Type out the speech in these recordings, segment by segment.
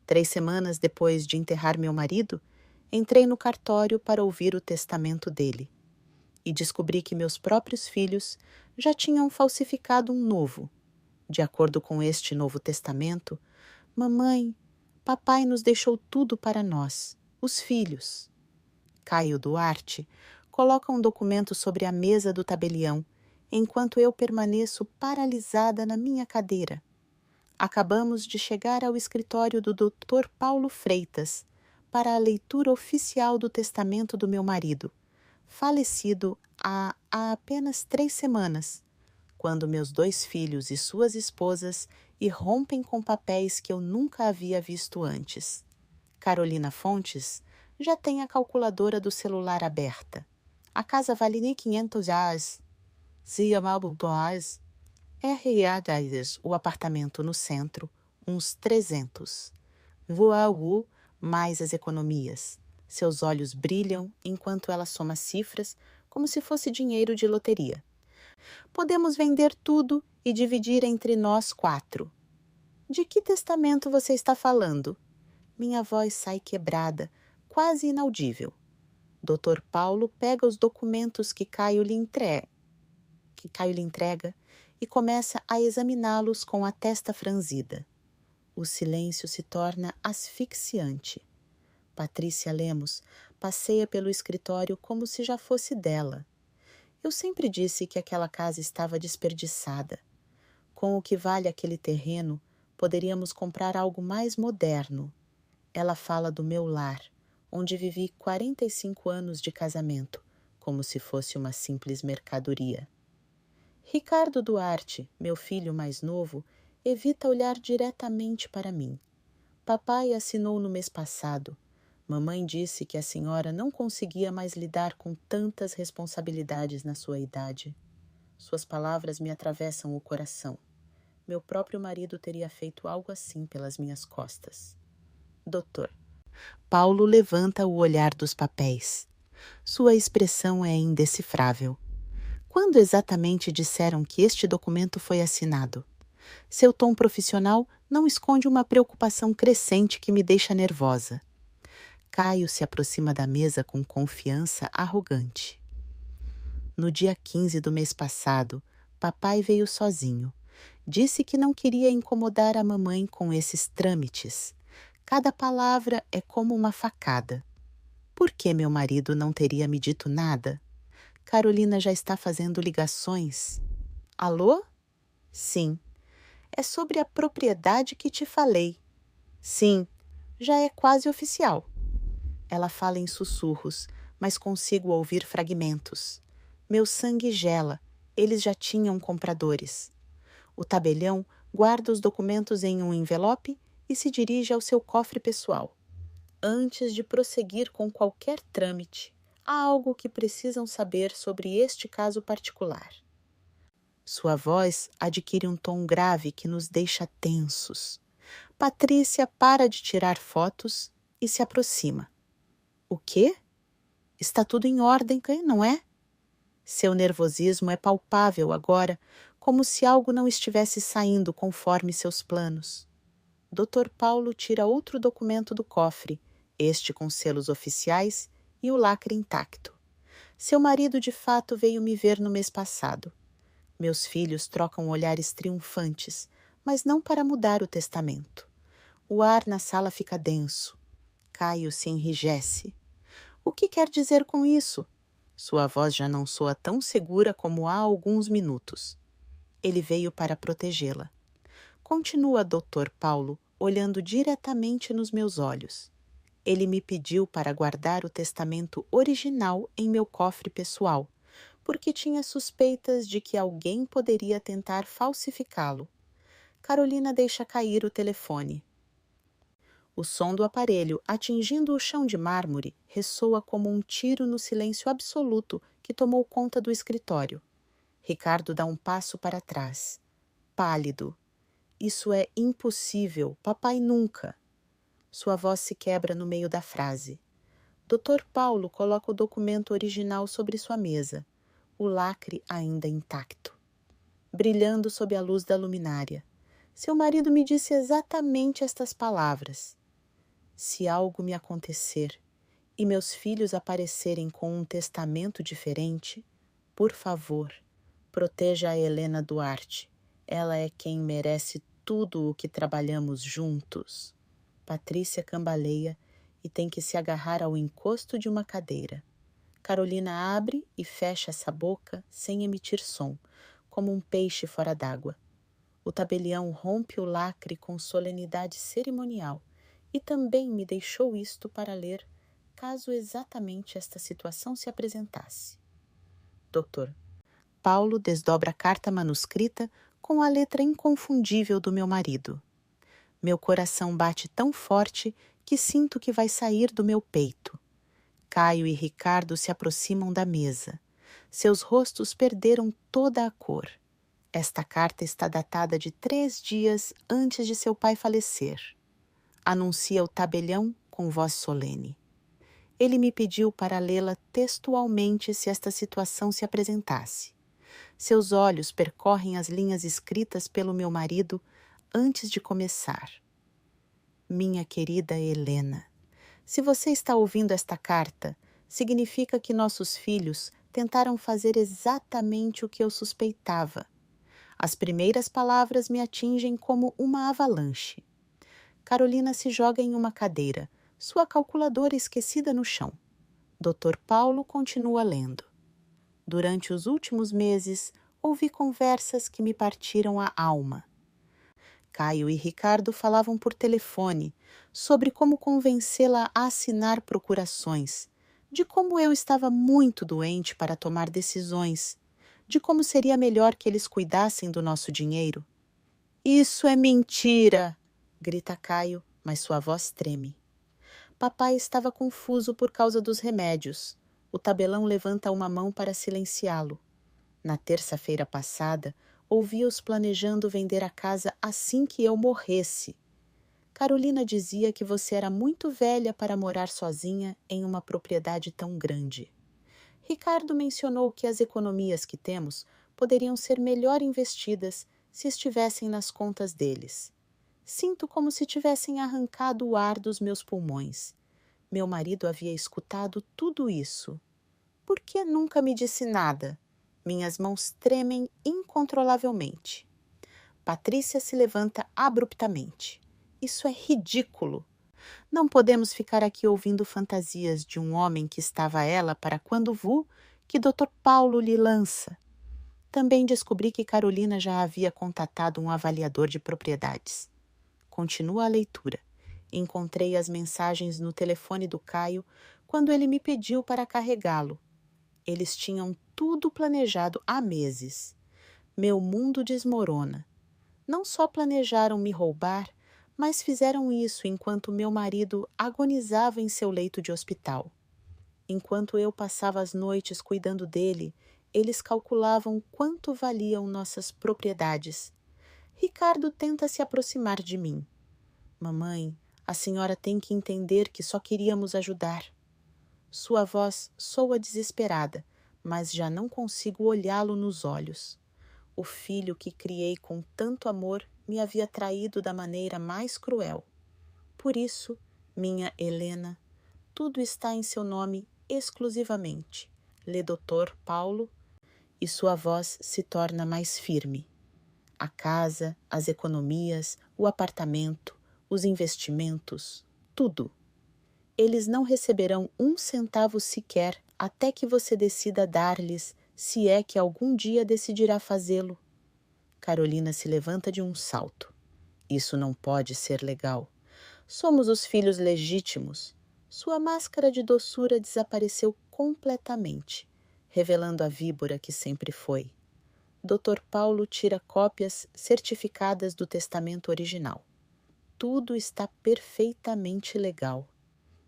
3 semanas depois de enterrar meu marido, entrei no cartório para ouvir o testamento dele. E descobri que meus próprios filhos já tinham falsificado um novo. De acordo com este novo testamento, mamãe, papai nos deixou tudo para nós, os filhos. Caio Duarte coloca um documento sobre a mesa do tabelião, enquanto eu permaneço paralisada na minha cadeira. Acabamos de chegar ao escritório do Dr. Paulo Freitas para a leitura oficial do testamento do meu marido, falecido há apenas 3 semanas, quando meus 2 filhos e suas esposas irrompem com papéis que eu nunca havia visto antes. Carolina Fontes já tem a calculadora do celular aberta. A casa vale R$1.500. Zia Malbutoaz. R.A. o apartamento no centro, uns 300. Voau, mais as economias. Seus olhos brilham enquanto ela soma cifras como se fosse dinheiro de loteria. Podemos vender tudo e dividir entre nós 4. De que testamento você está falando? Minha voz sai quebrada, quase inaudível. Dr. Paulo pega os documentos que Caio lhe entrega e começa a examiná-los com a testa franzida. O silêncio se torna asfixiante. Patrícia Lemos passeia pelo escritório como se já fosse dela. Eu sempre disse que aquela casa estava desperdiçada. Com o que vale aquele terreno, poderíamos comprar algo mais moderno. Ela fala do meu lar, onde vivi 45 anos de casamento, como se fosse uma simples mercadoria. Ricardo Duarte, meu filho mais novo, evita olhar diretamente para mim. Papai assinou no mês passado. Mamãe disse que a senhora não conseguia mais lidar com tantas responsabilidades na sua idade. Suas palavras me atravessam o coração. Meu próprio marido teria feito algo assim pelas minhas costas. Doutor. Paulo levanta o olhar dos papéis. Sua expressão é indecifrável. Quando exatamente disseram que este documento foi assinado? Seu tom profissional não esconde uma preocupação crescente que me deixa nervosa. Caio se aproxima da mesa com confiança arrogante. No dia 15 do mês passado, papai veio sozinho. Disse que não queria incomodar a mamãe com esses trâmites. Cada palavra é como uma facada. Por que meu marido não teria me dito nada? Carolina já está fazendo ligações. Alô? Sim. É sobre a propriedade que te falei. Sim, já é quase oficial. Ela fala em sussurros, mas consigo ouvir fragmentos. Meu sangue gela. Eles já tinham compradores. O tabelião guarda os documentos em um envelope e se dirige ao seu cofre pessoal. Antes de prosseguir com qualquer trâmite, há algo que precisam saber sobre este caso particular. Sua voz adquire um tom grave que nos deixa tensos. Patrícia para de tirar fotos e se aproxima. O quê? Está tudo em ordem, não é? Seu nervosismo é palpável agora, como se algo não estivesse saindo conforme seus planos. Dr. Paulo tira outro documento do cofre, este com selos oficiais e o lacre intacto. Seu marido de fato veio me ver no mês passado. Meus filhos trocam olhares triunfantes, mas não para mudar o testamento. O ar na sala fica denso. Caio se enrijece. O que quer dizer com isso? Sua voz já não soa tão segura como há alguns minutos. Ele veio para protegê-la. Continua Dr. Paulo, olhando diretamente nos meus olhos. Ele me pediu para guardar o testamento original em meu cofre pessoal, porque tinha suspeitas de que alguém poderia tentar falsificá-lo. Carolina deixa cair o telefone. O som do aparelho, atingindo o chão de mármore, ressoa como um tiro no silêncio absoluto que tomou conta do escritório. Ricardo dá um passo para trás. Pálido. Isso é impossível, papai nunca. Sua voz se quebra no meio da frase. Dr. Paulo coloca o documento original sobre sua mesa, o lacre ainda intacto, brilhando sob a luz da luminária. Seu marido me disse exatamente estas palavras. Se algo me acontecer e meus filhos aparecerem com um testamento diferente, por favor, proteja a Helena Duarte. Ela é quem merece tudo o que trabalhamos juntos. Patrícia cambaleia e tem que se agarrar ao encosto de uma cadeira. Carolina abre e fecha essa boca sem emitir som, como um peixe fora d'água. O tabelião rompe o lacre com solenidade cerimonial e também me deixou isto para ler, caso exatamente esta situação se apresentasse. Doutor. Paulo desdobra a carta manuscrita com a letra inconfundível do meu marido. Meu coração bate tão forte que sinto que vai sair do meu peito. Caio e Ricardo se aproximam da mesa. Seus rostos perderam toda a cor. Esta carta está datada de 3 dias antes de seu pai falecer. Anuncia o tabelião com voz solene. Ele me pediu para lê-la textualmente se esta situação se apresentasse. Seus olhos percorrem as linhas escritas pelo meu marido antes de começar. Minha querida Helena, se você está ouvindo esta carta, significa que nossos filhos tentaram fazer exatamente o que eu suspeitava. As primeiras palavras me atingem como uma avalanche. Carolina se joga em uma cadeira, sua calculadora esquecida no chão. Dr. Paulo continua lendo. Durante os últimos meses, ouvi conversas que me partiram a alma. Caio e Ricardo falavam por telefone sobre como convencê-la a assinar procurações, de como eu estava muito doente para tomar decisões, de como seria melhor que eles cuidassem do nosso dinheiro. Isso é mentira! Grita Caio, mas sua voz treme. Papai estava confuso por causa dos remédios. O tabelão levanta uma mão para silenciá-lo. Na terça-feira passada, ouvi-os planejando vender a casa assim que eu morresse. Carolina dizia que você era muito velha para morar sozinha em uma propriedade tão grande. Ricardo mencionou que as economias que temos poderiam ser melhor investidas se estivessem nas contas deles. Sinto como se tivessem arrancado o ar dos meus pulmões. Meu marido havia escutado tudo isso. Por que nunca me disse nada? Minhas mãos tremem incontrolavelmente. Patrícia se levanta abruptamente. Isso é ridículo. Não podemos ficar aqui ouvindo fantasias de um homem que estava a ela para quando vu que Dr. Paulo lhe lança. Também descobri que Carolina já havia contatado um avaliador de propriedades. Continua a leitura. Encontrei as mensagens no telefone do Caio quando ele me pediu para carregá-lo. Eles tinham tudo planejado há meses. Meu mundo desmorona. Não só planejaram me roubar, mas fizeram isso enquanto meu marido agonizava em seu leito de hospital. Enquanto eu passava as noites cuidando dele, eles calculavam quanto valiam nossas propriedades. Ricardo tenta se aproximar de mim. Mamãe, a senhora tem que entender que só queríamos ajudar. Sua voz soa desesperada, mas já não consigo olhá-lo nos olhos. O filho que criei com tanto amor me havia traído da maneira mais cruel. Por isso, minha Helena, tudo está em seu nome exclusivamente. Lê Dr. Paulo, e sua voz se torna mais firme. A casa, as economias, o apartamento, os investimentos, tudo. Eles não receberão 1 centavo sequer até que você decida dar-lhes, se é que algum dia decidirá fazê-lo. Carolina se levanta de um salto. Isso não pode ser legal. Somos os filhos legítimos. Sua máscara de doçura desapareceu completamente, revelando a víbora que sempre foi. Dr. Paulo tira cópias certificadas do testamento original. Tudo está perfeitamente legal.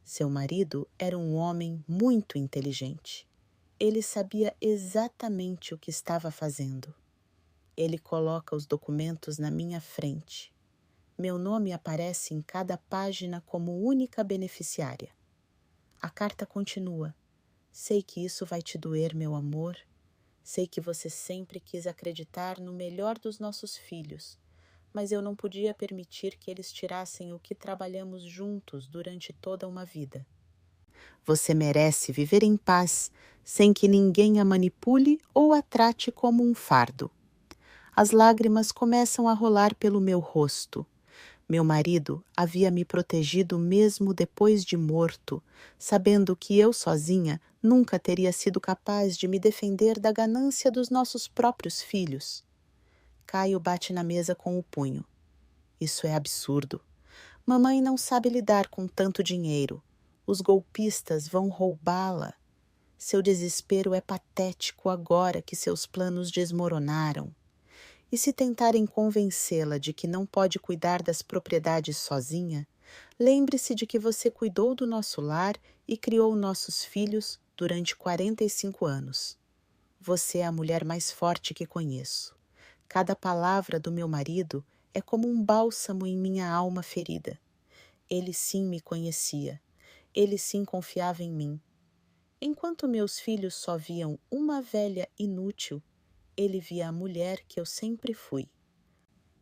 Seu marido era um homem muito inteligente. Ele sabia exatamente o que estava fazendo. Ele coloca os documentos na minha frente. Meu nome aparece em cada página como única beneficiária. A carta continua. Sei que isso vai te doer, meu amor. Sei que você sempre quis acreditar no melhor dos nossos filhos, mas eu não podia permitir que eles tirassem o que trabalhamos juntos durante toda uma vida. Você merece viver em paz, sem que ninguém a manipule ou a trate como um fardo. As lágrimas começam a rolar pelo meu rosto. Meu marido havia me protegido mesmo depois de morto, sabendo que eu sozinha nunca teria sido capaz de me defender da ganância dos nossos próprios filhos. Caio bate na mesa com o punho. Isso é absurdo. Mamãe não sabe lidar com tanto dinheiro. Os golpistas vão roubá-la. Seu desespero é patético agora que seus planos desmoronaram. E se tentarem convencê-la de que não pode cuidar das propriedades sozinha, lembre-se de que você cuidou do nosso lar e criou nossos filhos durante 45 anos. Você é a mulher mais forte que conheço. Cada palavra do meu marido é como um bálsamo em minha alma ferida. Ele sim me conhecia. Ele sim confiava em mim. Enquanto meus filhos só viam uma velha inútil, ele via a mulher que eu sempre fui.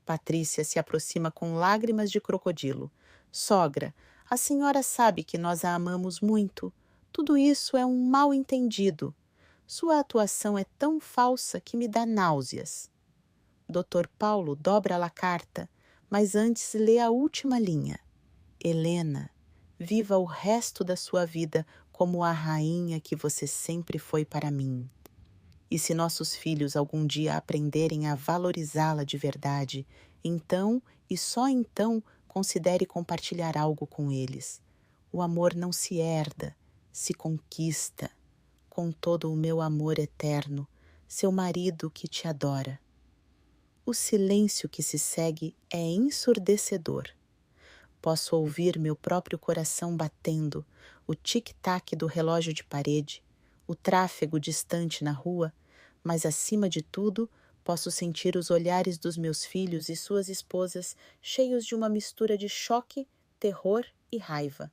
Patrícia se aproxima com lágrimas de crocodilo. Sogra, a senhora sabe que nós a amamos muito. Tudo isso é um mal-entendido. Sua atuação é tão falsa que me dá náuseas. Dr. Paulo dobra a carta, mas antes lê a última linha. Helena, viva o resto da sua vida como a rainha que você sempre foi para mim. E se nossos filhos algum dia aprenderem a valorizá-la de verdade, então e só então considere compartilhar algo com eles. O amor não se herda, se conquista. Com todo o meu amor eterno, seu marido que te adora. O silêncio que se segue é ensurdecedor. Posso ouvir meu próprio coração batendo, o tic-tac do relógio de parede, o tráfego distante na rua, mas acima de tudo posso sentir os olhares dos meus filhos e suas esposas cheios de uma mistura de choque, terror e raiva.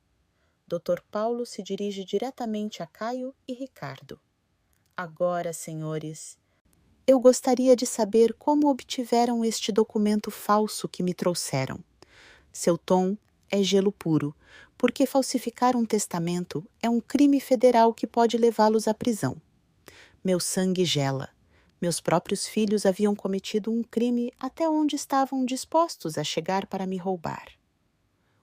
Dr. Paulo se dirige diretamente a Caio e Ricardo. Agora, senhores, eu gostaria de saber como obtiveram este documento falso que me trouxeram. Seu tom é gelo puro, porque falsificar um testamento é um crime federal que pode levá-los à prisão. Meu sangue gela. Meus próprios filhos haviam cometido um crime até onde estavam dispostos a chegar para me roubar.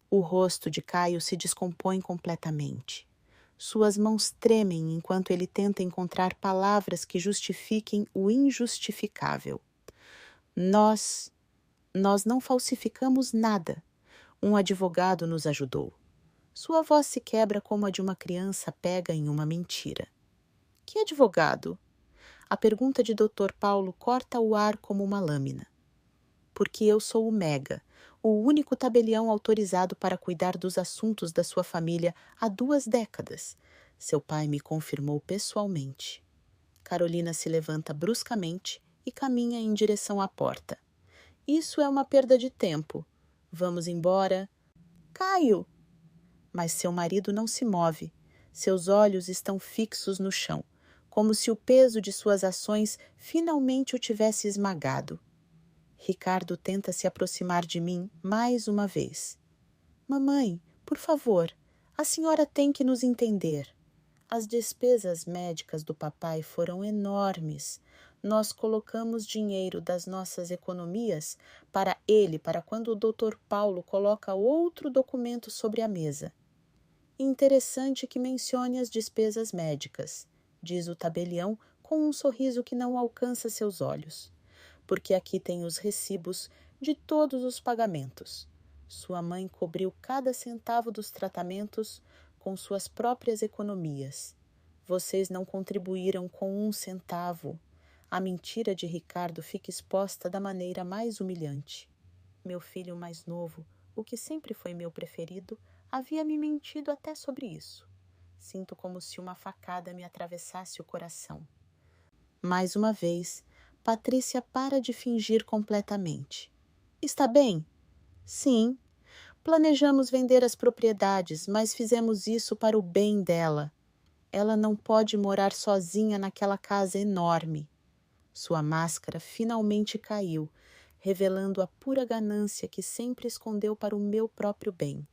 O rosto de Caio se descompõe completamente. Suas mãos tremem enquanto ele tenta encontrar palavras que justifiquem o injustificável. Nós não falsificamos nada. Um advogado nos ajudou. Sua voz se quebra como a de uma criança pega em uma mentira. Que advogado? A pergunta de Dr. Paulo corta o ar como uma lâmina. Porque eu sou o Mega, o único tabelião autorizado para cuidar dos assuntos da sua família há 2 décadas. Seu pai me confirmou pessoalmente. Carolina se levanta bruscamente e caminha em direção à porta. Isso é uma perda de tempo. Vamos embora. Caio! Mas seu marido não se move. Seus olhos estão fixos no chão, como se o peso de suas ações finalmente o tivesse esmagado. Ricardo tenta se aproximar de mim mais uma vez. Mamãe, por favor, a senhora tem que nos entender. As despesas médicas do papai foram enormes. Nós colocamos dinheiro das nossas economias para quando o Dr. Paulo coloca outro documento sobre a mesa. Interessante que mencione as despesas médicas, diz o tabelião com um sorriso que não alcança seus olhos. Porque aqui tem os recibos de todos os pagamentos. Sua mãe cobriu cada centavo dos tratamentos com suas próprias economias. Vocês não contribuíram com 1 centavo. A mentira de Ricardo fica exposta da maneira mais humilhante. Meu filho mais novo, o que sempre foi meu preferido, havia me mentido até sobre isso. Sinto como se uma facada me atravessasse o coração. Mais uma vez, Patrícia para de fingir completamente. Está bem? Sim. Planejamos vender as propriedades, mas fizemos isso para o bem dela. Ela não pode morar sozinha naquela casa enorme. Sua máscara finalmente caiu, revelando a pura ganância que sempre escondeu para o meu próprio bem.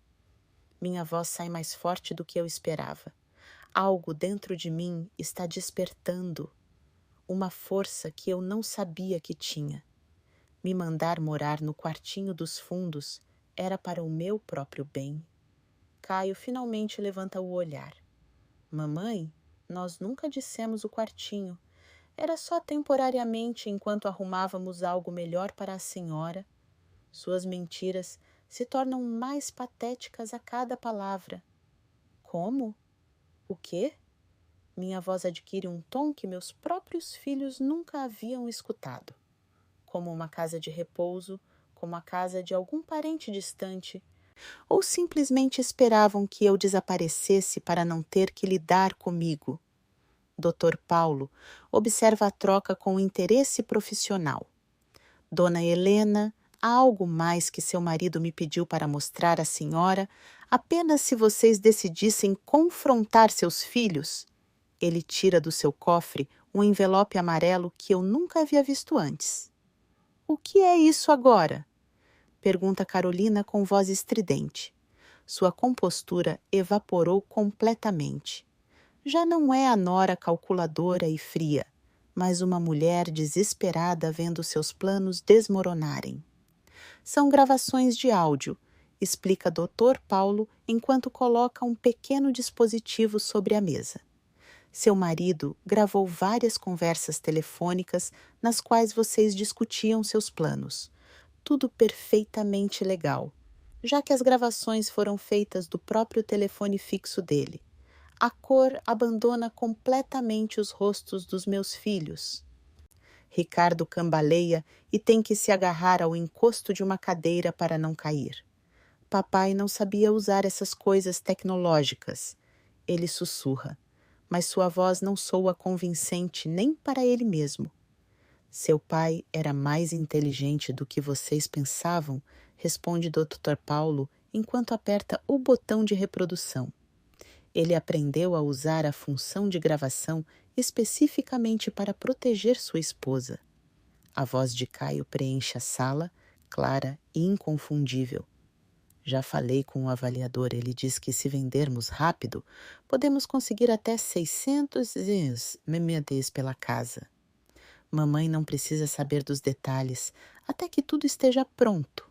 Minha voz sai mais forte do que eu esperava. Algo dentro de mim está despertando, uma força que eu não sabia que tinha. Me mandar morar no quartinho dos fundos era para o meu próprio bem. Caio finalmente levanta o olhar. Mamãe, nós nunca dissemos o quartinho. Era só temporariamente enquanto arrumávamos algo melhor para a senhora. Suas mentiras se tornam mais patéticas a cada palavra. Como? O quê? Minha voz adquire um tom que meus próprios filhos nunca haviam escutado. Como uma casa de repouso, como a casa de algum parente distante, ou simplesmente esperavam que eu desaparecesse para não ter que lidar comigo. Dr. Paulo observa a troca com interesse profissional. Dona Helena, há algo mais que seu marido me pediu para mostrar à senhora, apenas se vocês decidissem confrontar seus filhos? Ele tira do seu cofre um envelope amarelo que eu nunca havia visto antes. O que é isso agora? Pergunta Carolina com voz estridente. Sua compostura evaporou completamente. Já não é a nora calculadora e fria, mas uma mulher desesperada vendo seus planos desmoronarem. São gravações de áudio, explica Dr. Paulo enquanto coloca um pequeno dispositivo sobre a mesa. Seu marido gravou várias conversas telefônicas nas quais vocês discutiam seus planos. Tudo perfeitamente legal, já que as gravações foram feitas do próprio telefone fixo dele. A cor abandona completamente os rostos dos meus filhos. Ricardo cambaleia e tem que se agarrar ao encosto de uma cadeira para não cair. Papai não sabia usar essas coisas tecnológicas. Ele sussurra, mas sua voz não soa convincente nem para ele mesmo. Seu pai era mais inteligente do que vocês pensavam, responde Dr. Paulo enquanto aperta o botão de reprodução. Ele aprendeu a usar a função de gravação especificamente para proteger sua esposa. A voz de Caio preenche a sala, clara e inconfundível. Já falei com o avaliador, ele diz que se vendermos rápido, podemos conseguir até 600 MMDs pela casa. Mamãe não precisa saber dos detalhes, até que tudo esteja pronto.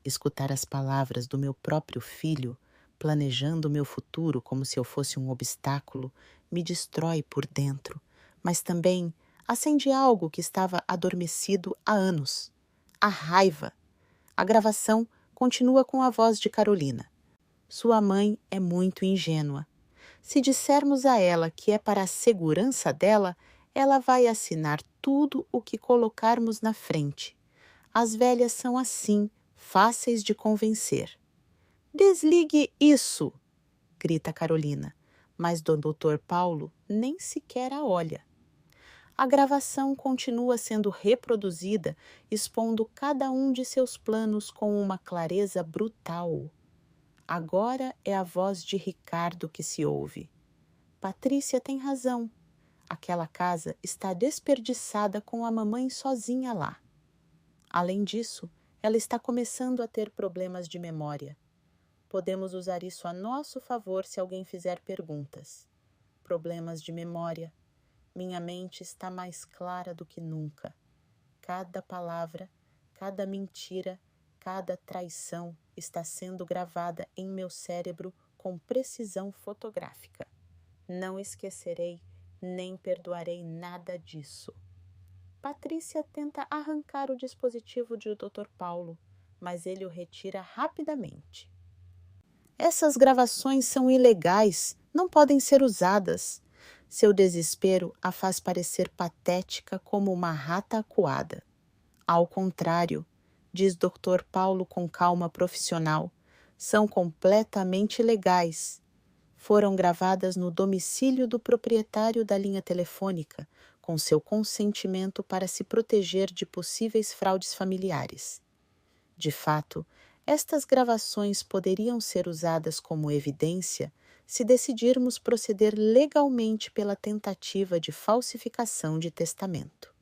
Escutar as palavras do meu próprio filho, planejando o meu futuro como se eu fosse um obstáculo, me destrói por dentro, mas também acende algo que estava adormecido há anos. A raiva. A gravação continua com a voz de Carolina. Sua mãe é muito ingênua. Se dissermos a ela que é para a segurança dela, ela vai assinar tudo o que colocarmos na frente. As velhas são assim, fáceis de convencer. Desligue isso! Grita Carolina, mas Dr. Paulo nem sequer a olha. A gravação continua sendo reproduzida, expondo cada um de seus planos com uma clareza brutal. Agora é a voz de Ricardo que se ouve. Patrícia tem razão. Aquela casa está desperdiçada com a mamãe sozinha lá. Além disso, ela está começando a ter problemas de memória. Podemos usar isso a nosso favor se alguém fizer perguntas. Problemas de memória. Minha mente está mais clara do que nunca. Cada palavra, cada mentira, cada traição está sendo gravada em meu cérebro com precisão fotográfica. Não esquecerei nem perdoarei nada disso. Patrícia tenta arrancar o dispositivo de Dr. Paulo, mas ele o retira rapidamente. Essas gravações são ilegais, não podem ser usadas. Seu desespero a faz parecer patética como uma rata acuada. Ao contrário, diz Dr. Paulo com calma profissional, são completamente legais. Foram gravadas no domicílio do proprietário da linha telefônica, com seu consentimento para se proteger de possíveis fraudes familiares. De fato, estas gravações poderiam ser usadas como evidência se decidirmos proceder legalmente pela tentativa de falsificação de testamento.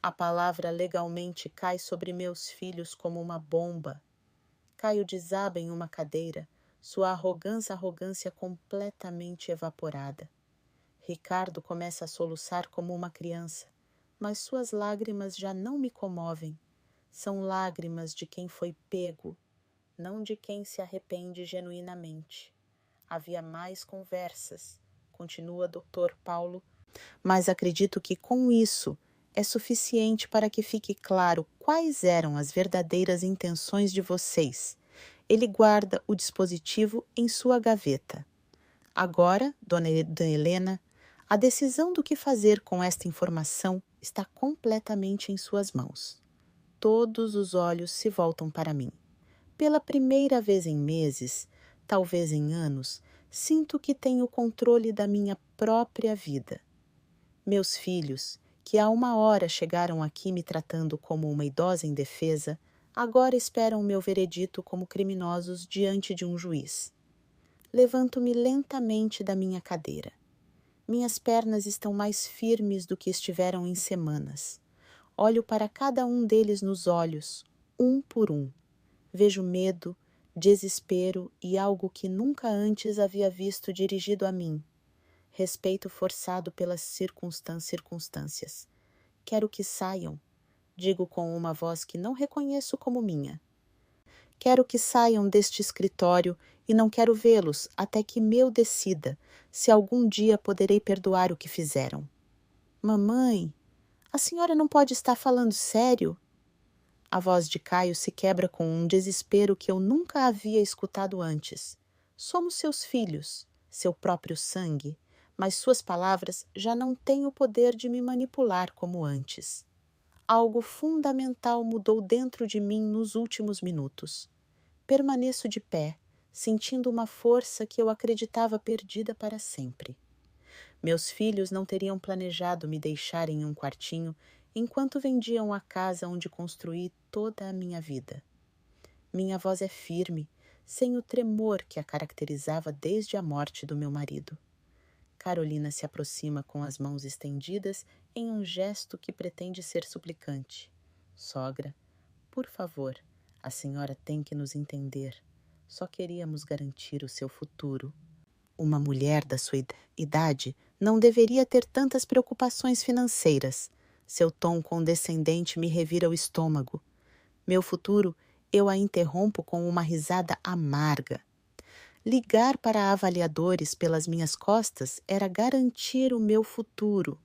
A palavra legalmente cai sobre meus filhos como uma bomba. Caio desaba em uma cadeira, sua arrogância completamente evaporada. Ricardo começa a soluçar como uma criança, mas suas lágrimas já não me comovem. São lágrimas de quem foi pego, não de quem se arrepende genuinamente. Havia mais conversas, continua Dr. Paulo, mas acredito que com isso é suficiente para que fique claro quais eram as verdadeiras intenções de vocês. Ele guarda o dispositivo em sua gaveta. Agora, Dona Helena, a decisão do que fazer com esta informação está completamente em suas mãos. Todos os olhos se voltam para mim. Pela primeira vez em meses, talvez em anos, sinto que tenho controle da minha própria vida. Meus filhos, que há uma hora chegaram aqui me tratando como uma idosa indefesa, agora esperam meu veredito como criminosos diante de um juiz. Levanto-me lentamente da minha cadeira. Minhas pernas estão mais firmes do que estiveram em semanas. Olho para cada um deles nos olhos, um por um. Vejo medo, desespero e algo que nunca antes havia visto dirigido a mim. Respeito forçado pelas circunstâncias. Quero que saiam, digo com uma voz que não reconheço como minha. Quero que saiam deste escritório e não quero vê-los até que meu decida se algum dia poderei perdoar o que fizeram. Mamãe, a senhora não pode estar falando sério? A voz de Caio se quebra com um desespero que eu nunca havia escutado antes. Somos seus filhos, seu próprio sangue, mas suas palavras já não têm o poder de me manipular como antes. Algo fundamental mudou dentro de mim nos últimos minutos. Permaneço de pé, sentindo uma força que eu acreditava perdida para sempre. Meus filhos não teriam planejado me deixar em um quartinho enquanto vendiam a casa onde construí toda a minha vida. Minha voz é firme, sem o tremor que a caracterizava desde a morte do meu marido. Carolina se aproxima com as mãos estendidas em um gesto que pretende ser suplicante. Sogra, por favor, a senhora tem que nos entender. Só queríamos garantir o seu futuro. Uma mulher da sua idade não deveria ter tantas preocupações financeiras. Seu tom condescendente me revira o estômago. Meu futuro, eu a interrompo com uma risada amarga. Ligar para avaliadores pelas minhas costas era garantir o meu futuro.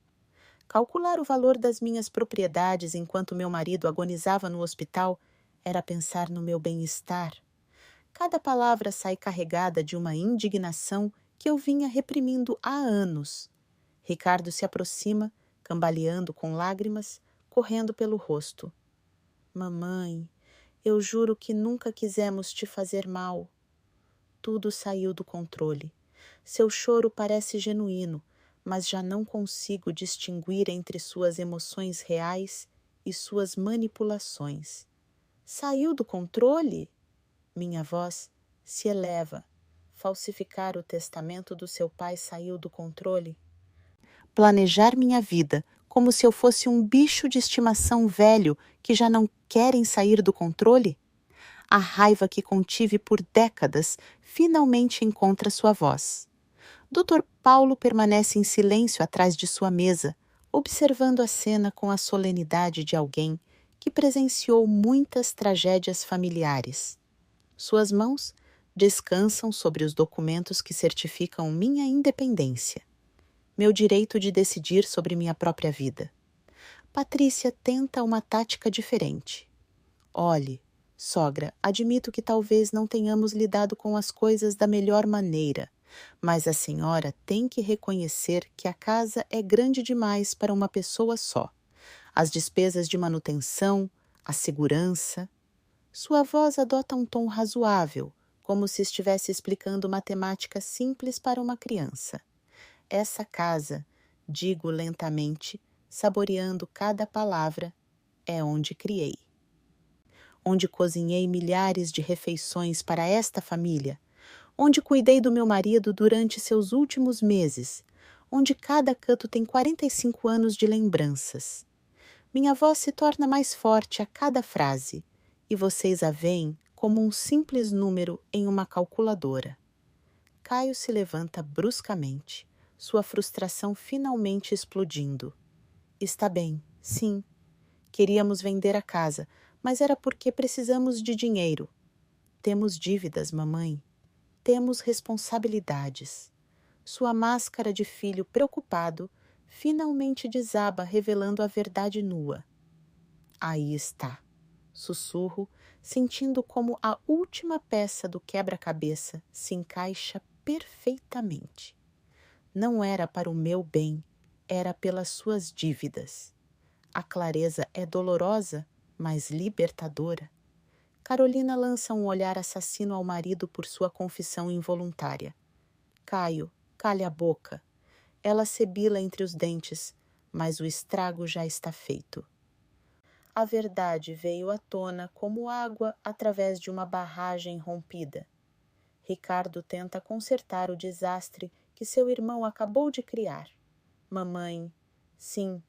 Calcular o valor das minhas propriedades enquanto meu marido agonizava no hospital era pensar no meu bem-estar. Cada palavra sai carregada de uma indignação que eu vinha reprimindo há anos. Ricardo se aproxima, cambaleando com lágrimas, correndo pelo rosto. Mamãe, eu juro que nunca quisemos te fazer mal. Tudo saiu do controle. Seu choro parece genuíno, mas já não consigo distinguir entre suas emoções reais e suas manipulações. Saiu do controle? Minha voz se eleva. Falsificar o testamento do seu pai saiu do controle? Planejar minha vida como se eu fosse um bicho de estimação velho que já não querem sair do controle? A raiva que contive por décadas finalmente encontra sua voz. Dr. Paulo permanece em silêncio atrás de sua mesa, observando a cena com a solenidade de alguém que presenciou muitas tragédias familiares. Suas mãos descansam sobre os documentos que certificam minha independência, meu direito de decidir sobre minha própria vida. Patrícia tenta uma tática diferente. Olhe, sogra, admito que talvez não tenhamos lidado com as coisas da melhor maneira, mas a senhora tem que reconhecer que a casa é grande demais para uma pessoa só. As despesas de manutenção, a segurança. Sua voz adota um tom razoável, como se estivesse explicando matemática simples para uma criança. Essa casa, digo lentamente, saboreando cada palavra, é onde criei. Onde cozinhei milhares de refeições para esta família, onde cuidei do meu marido durante seus últimos meses, onde cada canto tem 45 anos de lembranças. Minha voz se torna mais forte a cada frase, e vocês a veem como um simples número em uma calculadora. Caio se levanta bruscamente, sua frustração finalmente explodindo. Está bem, sim. Queríamos vender a casa, mas era porque precisamos de dinheiro. Temos dívidas, mamãe. Temos responsabilidades. Sua máscara de filho preocupado finalmente desaba, revelando a verdade nua. Aí está, sussurro, sentindo como a última peça do quebra-cabeça se encaixa perfeitamente. Não era para o meu bem, era pelas suas dívidas. A clareza é dolorosa, mas libertadora. Carolina lança um olhar assassino ao marido por sua confissão involuntária. Caio, cale a boca. Ela sebila entre os dentes, mas o estrago já está feito. A verdade veio à tona como água através de uma barragem rompida. Ricardo tenta consertar o desastre que seu irmão acabou de criar. Mamãe, sim,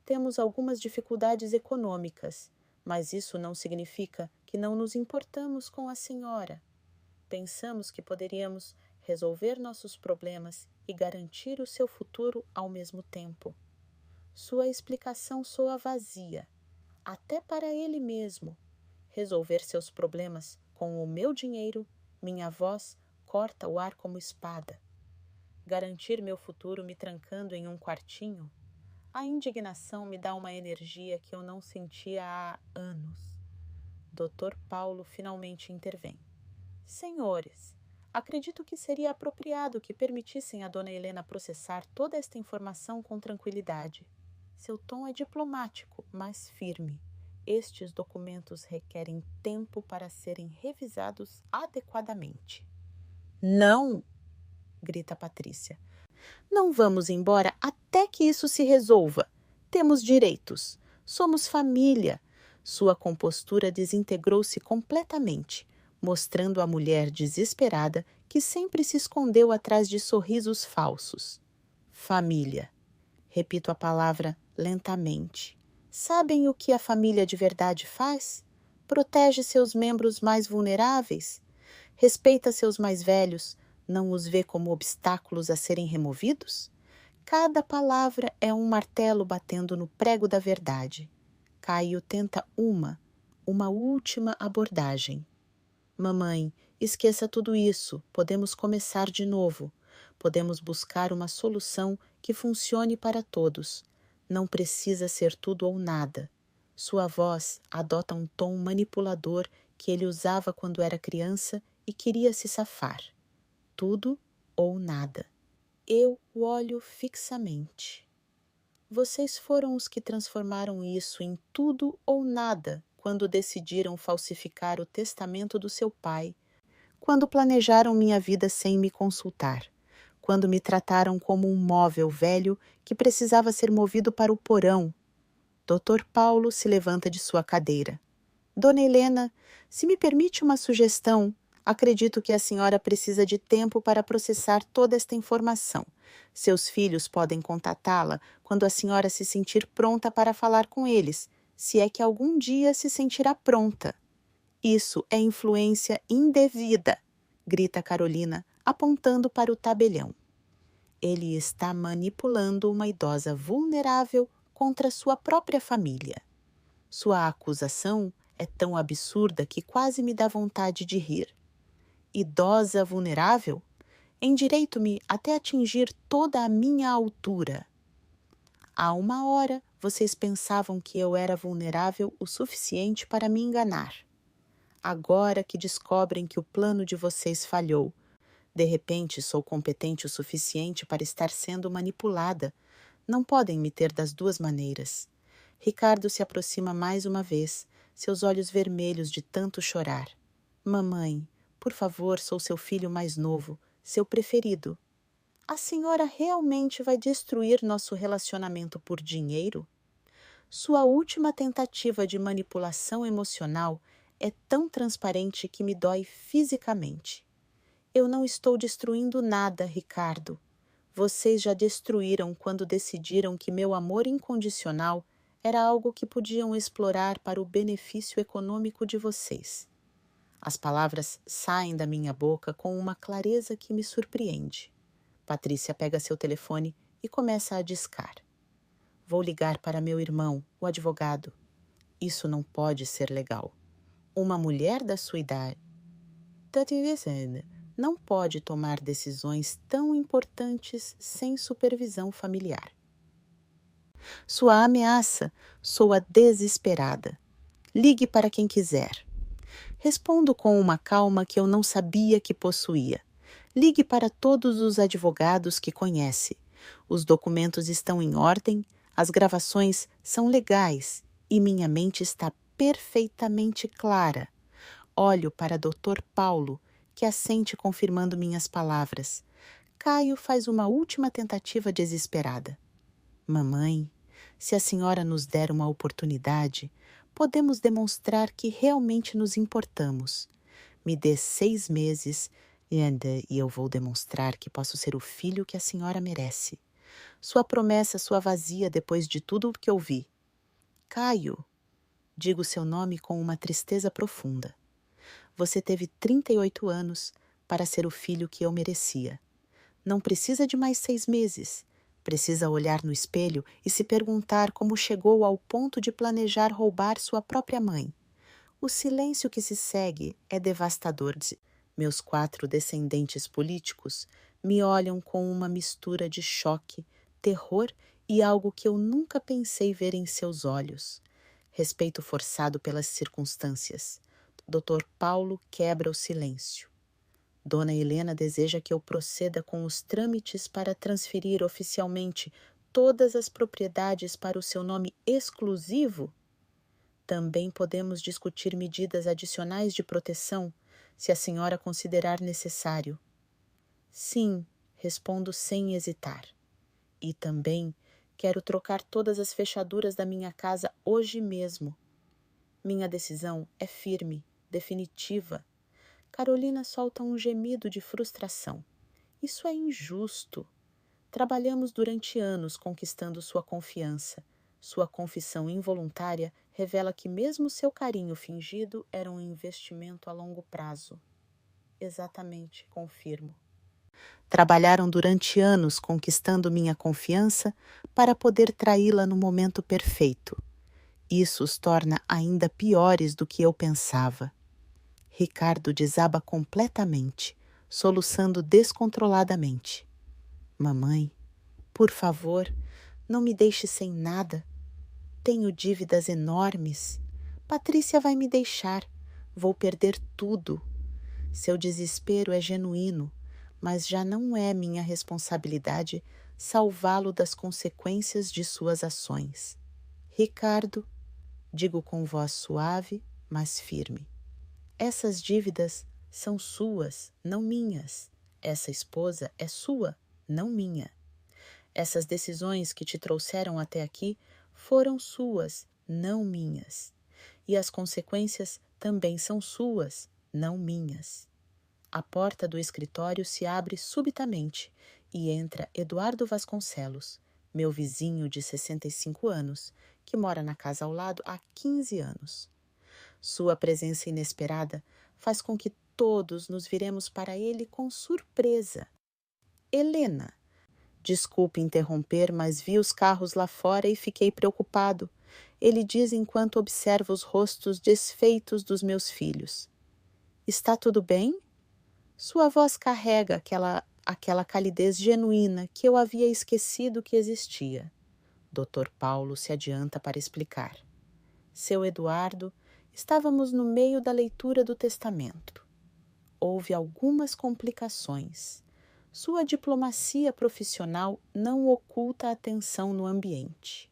temos algumas dificuldades econômicas, mas isso não significa que não nos importamos com a senhora. Pensamos que poderíamos resolver nossos problemas e garantir o seu futuro ao mesmo tempo. Sua explicação soa vazia, até para ele mesmo. Resolver seus problemas com o meu dinheiro, minha voz corta o ar como espada. Garantir meu futuro me trancando em um quartinho? A indignação me dá uma energia que eu não sentia há anos. Dr. Paulo finalmente intervém. Senhores, acredito que seria apropriado que permitissem a dona Helena processar toda esta informação com tranquilidade. Seu tom é diplomático, mas firme. Estes documentos requerem tempo para serem revisados adequadamente. Não! Grita Patrícia. Não vamos embora até que isso se resolva. Temos direitos. Somos família. Sua compostura desintegrou-se completamente, mostrando a mulher desesperada que sempre se escondeu atrás de sorrisos falsos. Família. Repito a palavra lentamente. Sabem o que a família de verdade faz? Protege seus membros mais vulneráveis, respeita seus mais velhos, não os vê como obstáculos a serem removidos? Cada palavra é um martelo batendo no prego da verdade. Caio tenta uma última abordagem. Mamãe, esqueça tudo isso, podemos começar de novo. Podemos buscar uma solução que funcione para todos. Não precisa ser tudo ou nada. Sua voz adota um tom manipulador que ele usava quando era criança e queria se safar. Tudo ou nada. Eu o olho fixamente. Vocês foram os que transformaram isso em tudo ou nada quando decidiram falsificar o testamento do seu pai, quando planejaram minha vida sem me consultar, quando me trataram como um móvel velho que precisava ser movido para o porão. Dr. Paulo se levanta de sua cadeira. Dona Helena, se me permite uma sugestão, acredito que a senhora precisa de tempo para processar toda esta informação. Seus filhos podem contatá-la quando a senhora se sentir pronta para falar com eles, se é que algum dia se sentirá pronta. Isso é influência indevida, grita Carolina, apontando para o tabelião. Ele está manipulando uma idosa vulnerável contra sua própria família. Sua acusação é tão absurda que quase me dá vontade de rir. Idosa vulnerável? Endireito-me até atingir toda a minha altura. Há uma hora, vocês pensavam que eu era vulnerável o suficiente para me enganar. Agora que descobrem que o plano de vocês falhou, de repente sou competente o suficiente para estar sendo manipulada. Não podem me ter das duas maneiras. Ricardo se aproxima mais uma vez, seus olhos vermelhos de tanto chorar. Mamãe, por favor, sou seu filho mais novo, seu preferido. A senhora realmente vai destruir nosso relacionamento por dinheiro? Sua última tentativa de manipulação emocional é tão transparente que me dói fisicamente. Eu não estou destruindo nada, Ricardo. Vocês já destruíram quando decidiram que meu amor incondicional Era algo que podiam explorar para o benefício econômico de vocês. As palavras saem da minha boca com uma clareza que me surpreende. Patrícia pega seu telefone e começa a discar. Vou ligar para meu irmão, o advogado. Isso não pode ser legal. Uma mulher da sua idade não pode tomar decisões tão importantes sem supervisão familiar. Sua ameaça soa desesperada. Ligue para quem quiser. Respondo com uma calma que eu não sabia que possuía. Ligue para todos os advogados que conhece. Os documentos estão em ordem, as gravações são legais e minha mente está perfeitamente clara. Olho para Dr. Paulo, que assente confirmando minhas palavras. Caio faz uma última tentativa desesperada. Mamãe, se a senhora nos der uma oportunidade, podemos demonstrar que realmente nos importamos. Me dê 6 meses e eu vou demonstrar que posso ser o filho que a senhora merece. Sua promessa soa vazia depois de tudo o que ouvi. Caio, digo seu nome com uma tristeza profunda. Você teve 38 anos para ser o filho que eu merecia. Não precisa de mais 6 meses. Precisa olhar no espelho e se perguntar como chegou ao ponto de planejar roubar sua própria mãe. O silêncio que se segue é devastador. Meus 4 descendentes políticos me olham com uma mistura de choque, terror e algo que eu nunca pensei ver em seus olhos. Respeito forçado pelas circunstâncias. Dr. Paulo quebra o silêncio. Dona Helena deseja que eu proceda com os trâmites para transferir oficialmente todas as propriedades para o seu nome exclusivo? Também podemos discutir medidas adicionais de proteção, se a senhora considerar necessário. Sim, respondo sem hesitar. E também quero trocar todas as fechaduras da minha casa hoje mesmo. Minha decisão é firme, definitiva. Carolina solta um gemido de frustração. Isso é injusto. Trabalhamos durante anos conquistando sua confiança. Sua confissão involuntária revela que mesmo seu carinho fingido era um investimento a longo prazo. Exatamente, confirmo. Trabalharam durante anos conquistando minha confiança para poder traí-la no momento perfeito. Isso os torna ainda piores do que eu pensava. Ricardo desaba completamente, soluçando descontroladamente. Mamãe, por favor, não me deixe sem nada. Tenho dívidas enormes. Patrícia vai me deixar. Vou perder tudo. Seu desespero é genuíno, mas já não é minha responsabilidade salvá-lo das consequências de suas ações. Ricardo, digo com voz suave, mas firme. Essas dívidas são suas, não minhas. Essa esposa é sua, não minha. Essas decisões que te trouxeram até aqui foram suas, não minhas. E as consequências também são suas, não minhas. A porta do escritório se abre subitamente e entra Eduardo Vasconcelos, meu vizinho de 65 anos, que mora na casa ao lado há 15 anos. Sua presença inesperada faz com que todos nos viremos para ele com surpresa. Helena, desculpe interromper, mas vi os carros lá fora e fiquei preocupado. Ele diz enquanto observa os rostos desfeitos dos meus filhos. Está tudo bem? Sua voz carrega aquela calidez genuína que eu havia esquecido que existia. Dr. Paulo se adianta para explicar. Seu Eduardo, estávamos no meio da leitura do testamento. Houve algumas complicações. Sua diplomacia profissional não oculta a tensão no ambiente.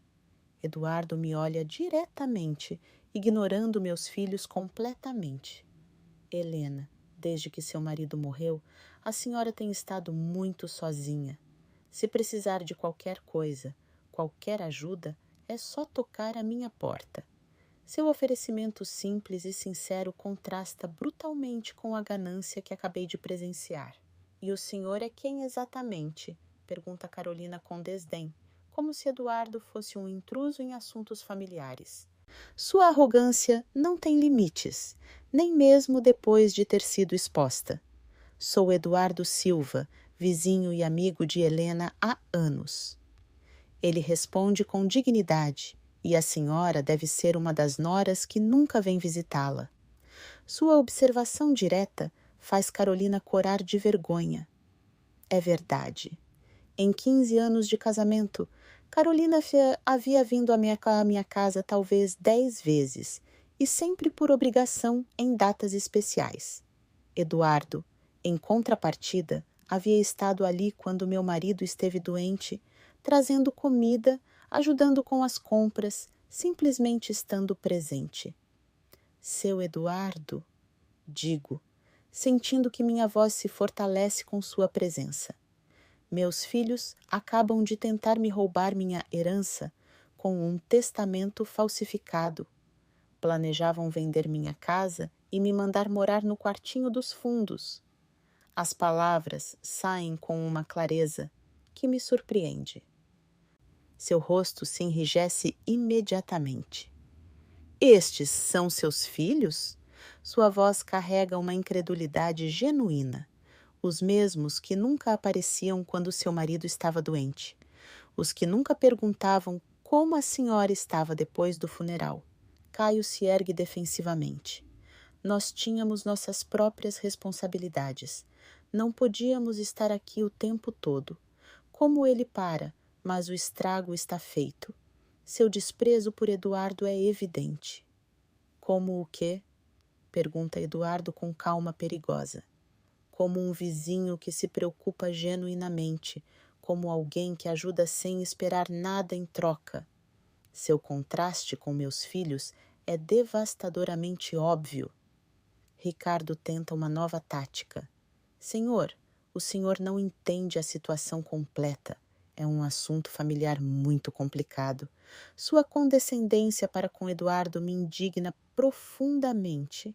Eduardo me olha diretamente, ignorando meus filhos completamente. Helena, desde que seu marido morreu, a senhora tem estado muito sozinha. Se precisar de qualquer coisa, qualquer ajuda, é só tocar à minha porta. Seu oferecimento simples e sincero contrasta brutalmente com a ganância que acabei de presenciar. E o senhor é quem exatamente? Pergunta Carolina com desdém, como se Eduardo fosse um intruso em assuntos familiares. Sua arrogância não tem limites, nem mesmo depois de ter sido exposta. Sou Eduardo Silva, vizinho e amigo de Helena há anos. Ele responde com dignidade, e a senhora deve ser uma das noras que nunca vem visitá-la. Sua observação direta faz Carolina corar de vergonha. É verdade. Em 15 anos de casamento, Carolina havia vindo à minha casa talvez 10 vezes, e sempre por obrigação em datas especiais. Eduardo, em contrapartida, havia estado ali quando meu marido esteve doente, trazendo comida, ajudando com as compras, simplesmente estando presente. Seu Eduardo, digo, sentindo que minha voz se fortalece com sua presença. Meus filhos acabam de tentar me roubar minha herança com um testamento falsificado. Planejavam vender minha casa e me mandar morar no quartinho dos fundos. As palavras saem com uma clareza que me surpreende. Seu rosto se enrijece imediatamente. Estes são seus filhos? Sua voz carrega uma incredulidade genuína. Os mesmos que nunca apareciam quando seu marido estava doente. Os que nunca perguntavam como a senhora estava depois do funeral. Caio se ergue defensivamente. Nós tínhamos nossas próprias responsabilidades. Não podíamos estar aqui o tempo todo. Como ele para, mas o estrago está feito. Seu desprezo por Eduardo é evidente. Como o quê? Pergunta Eduardo com calma perigosa. Como um vizinho que se preocupa genuinamente, como alguém que ajuda sem esperar nada em troca. Seu contraste com meus filhos é devastadoramente óbvio. Ricardo tenta uma nova tática. Senhor, o senhor não entende a situação completa. É um assunto familiar muito complicado. Sua condescendência para com Eduardo me indigna profundamente.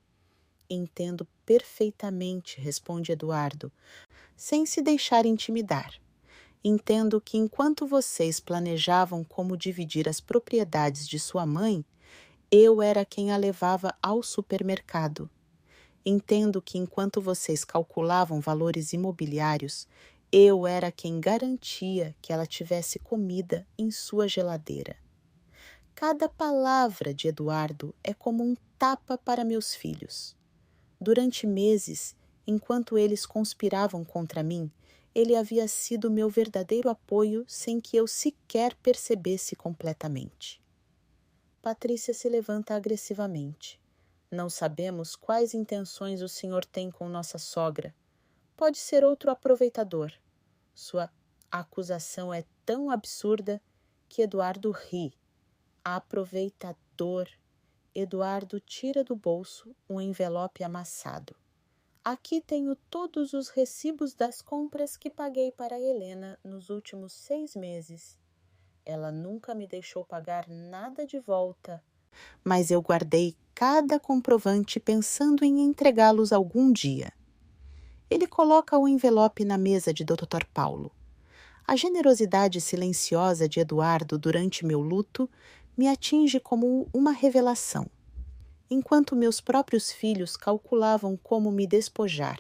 Entendo perfeitamente, responde Eduardo, sem se deixar intimidar. Entendo que enquanto vocês planejavam como dividir as propriedades de sua mãe, eu era quem a levava ao supermercado. Entendo que enquanto vocês calculavam valores imobiliários, eu era quem garantia que ela tivesse comida em sua geladeira. Cada palavra de Eduardo é como um tapa para meus filhos. Durante meses, enquanto eles conspiravam contra mim, ele havia sido meu verdadeiro apoio sem que eu sequer percebesse completamente. Patrícia se levanta agressivamente. Não sabemos quais intenções o senhor tem com nossa sogra. Pode ser outro aproveitador. Sua acusação é tão absurda que Eduardo ri. Aproveitador. Eduardo tira do bolso um envelope amassado. Aqui tenho todos os recibos das compras que paguei para Helena nos últimos 6 meses. Ela nunca me deixou pagar nada de volta, mas eu guardei cada comprovante pensando em entregá-los algum dia. Ele coloca o envelope na mesa de Dr. Paulo. A generosidade silenciosa de Eduardo durante meu luto me atinge como uma revelação. Enquanto meus próprios filhos calculavam como me despojar,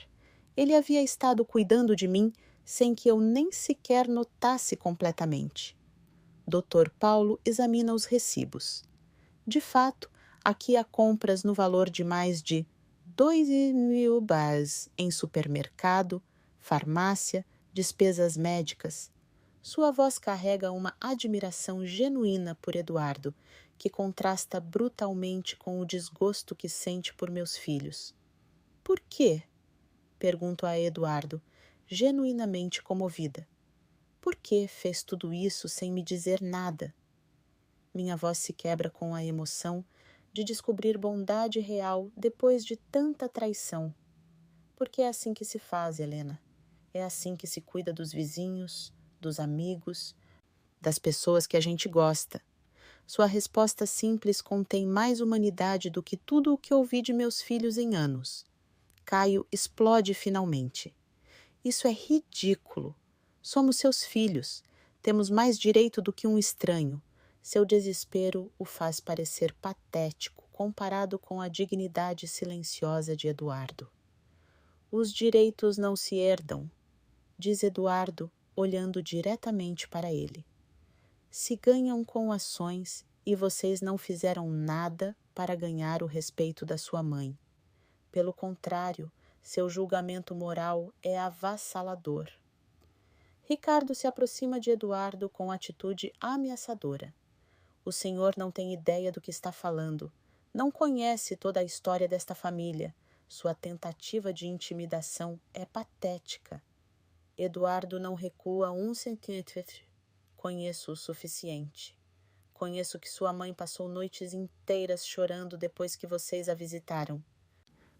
ele havia estado cuidando de mim sem que eu nem sequer notasse completamente. Dr. Paulo examina os recibos. De fato, aqui há compras no valor de mais de 2.000 bás em supermercado, farmácia, despesas médicas. Sua voz carrega uma admiração genuína por Eduardo, que contrasta brutalmente com o desgosto que sente por meus filhos. Por quê? Pergunto a Eduardo, genuinamente comovida. Por que fez tudo isso sem me dizer nada? Minha voz se quebra com a emoção de descobrir bondade real depois de tanta traição. Porque é assim que se faz, Helena. É assim que se cuida dos vizinhos, dos amigos, das pessoas que a gente gosta. Sua resposta simples contém mais humanidade do que tudo o que ouvi de meus filhos em anos. Caio explode finalmente. Isso é ridículo. Somos seus filhos. Temos mais direito do que um estranho. Seu desespero o faz parecer patético comparado com a dignidade silenciosa de Eduardo. Os direitos não se herdam, diz Eduardo, olhando diretamente para ele. Se ganham com ações e vocês não fizeram nada para ganhar o respeito da sua mãe. Pelo contrário, seu julgamento moral é avassalador. Ricardo se aproxima de Eduardo com atitude ameaçadora. O senhor não tem ideia do que está falando. Não conhece toda a história desta família. Sua tentativa de intimidação é patética. Eduardo não recua um centímetro. Conheço o suficiente. Conheço que sua mãe passou noites inteiras chorando depois que vocês a visitaram.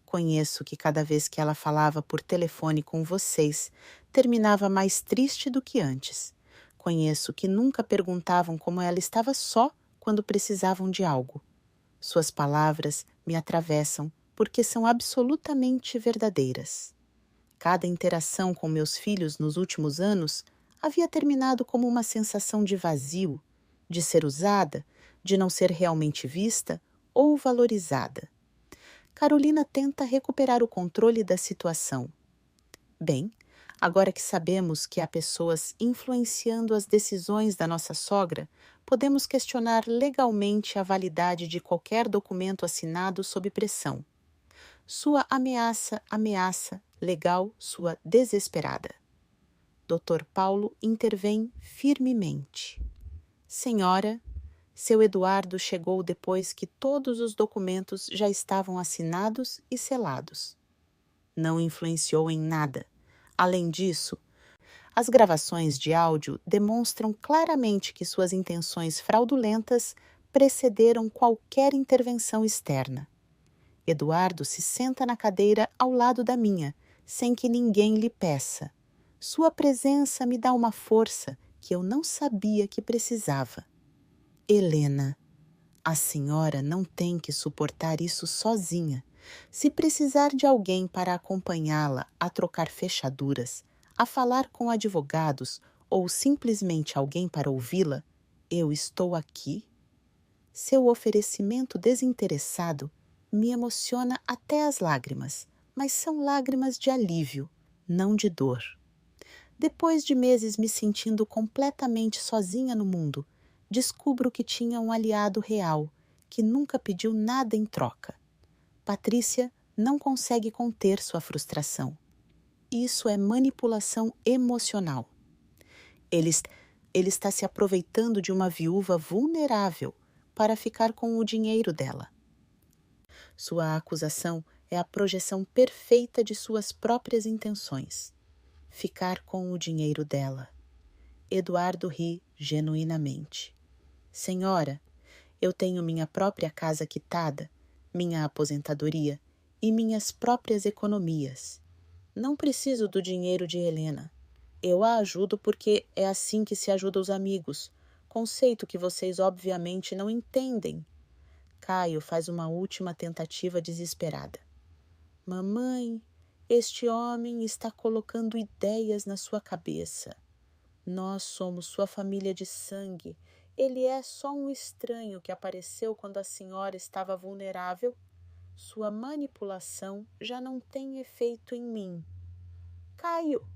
Conheço que cada vez que ela falava por telefone com vocês, terminava mais triste do que antes. Conheço que nunca perguntavam como ela estava só quando precisavam de algo. Suas palavras me atravessam porque são absolutamente verdadeiras. Cada interação com meus filhos nos últimos anos havia terminado como uma sensação de vazio, de ser usada, de não ser realmente vista ou valorizada. Carolina tenta recuperar o controle da situação. Bem, agora que sabemos que há pessoas influenciando as decisões da nossa sogra, podemos questionar legalmente a validade de qualquer documento assinado sob pressão. Sua ameaça, legal, sua desesperada. Dr. Paulo intervém firmemente. Senhora, seu Eduardo chegou depois que todos os documentos já estavam assinados e selados. Não influenciou em nada. Além disso, as gravações de áudio demonstram claramente que suas intenções fraudulentas precederam qualquer intervenção externa. Eduardo se senta na cadeira ao lado da minha, sem que ninguém lhe peça. Sua presença me dá uma força que eu não sabia que precisava. Helena, a senhora não tem que suportar isso sozinha. Se precisar de alguém para acompanhá-la a trocar fechaduras, a falar com advogados ou simplesmente alguém para ouvi-la, eu estou aqui. Seu oferecimento desinteressado me emociona até as lágrimas, mas são lágrimas de alívio, não de dor. Depois de meses me sentindo completamente sozinha no mundo, descubro que tinha um aliado real, que nunca pediu nada em troca. Patrícia não consegue conter sua frustração. Isso é manipulação emocional. Ele está se aproveitando de uma viúva vulnerável para ficar com o dinheiro dela. Sua acusação é a projeção perfeita de suas próprias intenções. Ficar com o dinheiro dela. Eduardo ri genuinamente. Senhora, eu tenho minha própria casa quitada, minha aposentadoria e minhas próprias economias. Não preciso do dinheiro de Helena. Eu a ajudo porque é assim que se ajuda os amigos, conceito que vocês obviamente não entendem. Caio faz uma última tentativa desesperada. Mamãe, este homem está colocando ideias na sua cabeça. Nós somos sua família de sangue. Ele é só um estranho que apareceu quando a senhora estava vulnerável. Sua manipulação já não tem efeito em mim. Caio,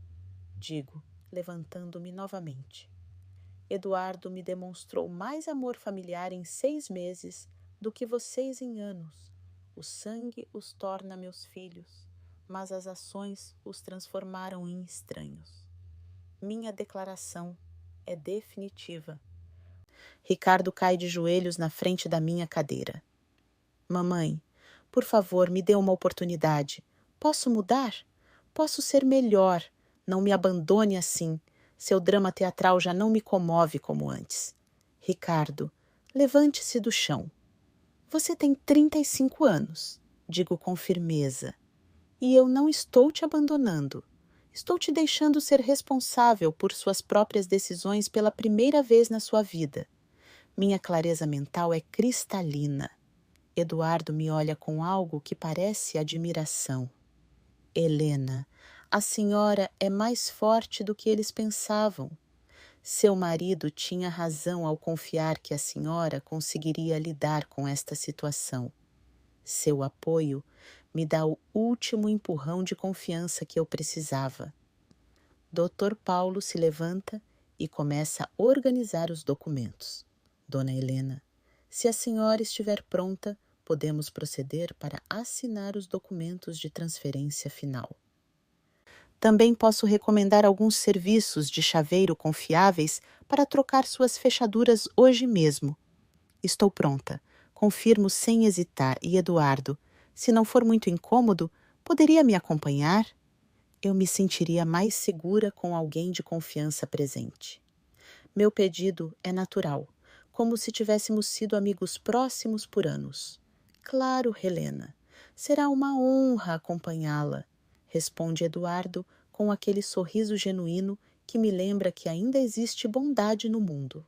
digo, levantando-me novamente. Eduardo me demonstrou mais amor familiar em 6 meses do que vocês em anos. O sangue os torna meus filhos, mas as ações os transformaram em estranhos. Minha declaração é definitiva. Ricardo cai de joelhos na frente da minha cadeira. Mamãe, por favor, me dê uma oportunidade. Posso mudar? Posso ser melhor. Não me abandone assim. Seu drama teatral já não me comove como antes. Ricardo, levante-se do chão. Você tem 35 anos, digo com firmeza. E eu não estou te abandonando. Estou te deixando ser responsável por suas próprias decisões pela primeira vez na sua vida. Minha clareza mental é cristalina. Eduardo me olha com algo que parece admiração. Helena, a senhora é mais forte do que eles pensavam. Seu marido tinha razão ao confiar que a senhora conseguiria lidar com esta situação. Seu apoio me dá o último empurrão de confiança que eu precisava. Dr. Paulo se levanta e começa a organizar os documentos. Dona Helena, se a senhora estiver pronta, podemos proceder para assinar os documentos de transferência final. Também posso recomendar alguns serviços de chaveiro confiáveis para trocar suas fechaduras hoje mesmo. Estou pronta. Confirmo sem hesitar. E Eduardo, se não for muito incômodo, poderia me acompanhar? Eu me sentiria mais segura com alguém de confiança presente. Meu pedido é natural, como se tivéssemos sido amigos próximos por anos. Claro, Helena, será uma honra acompanhá-la, responde Eduardo com aquele sorriso genuíno que me lembra que ainda existe bondade no mundo.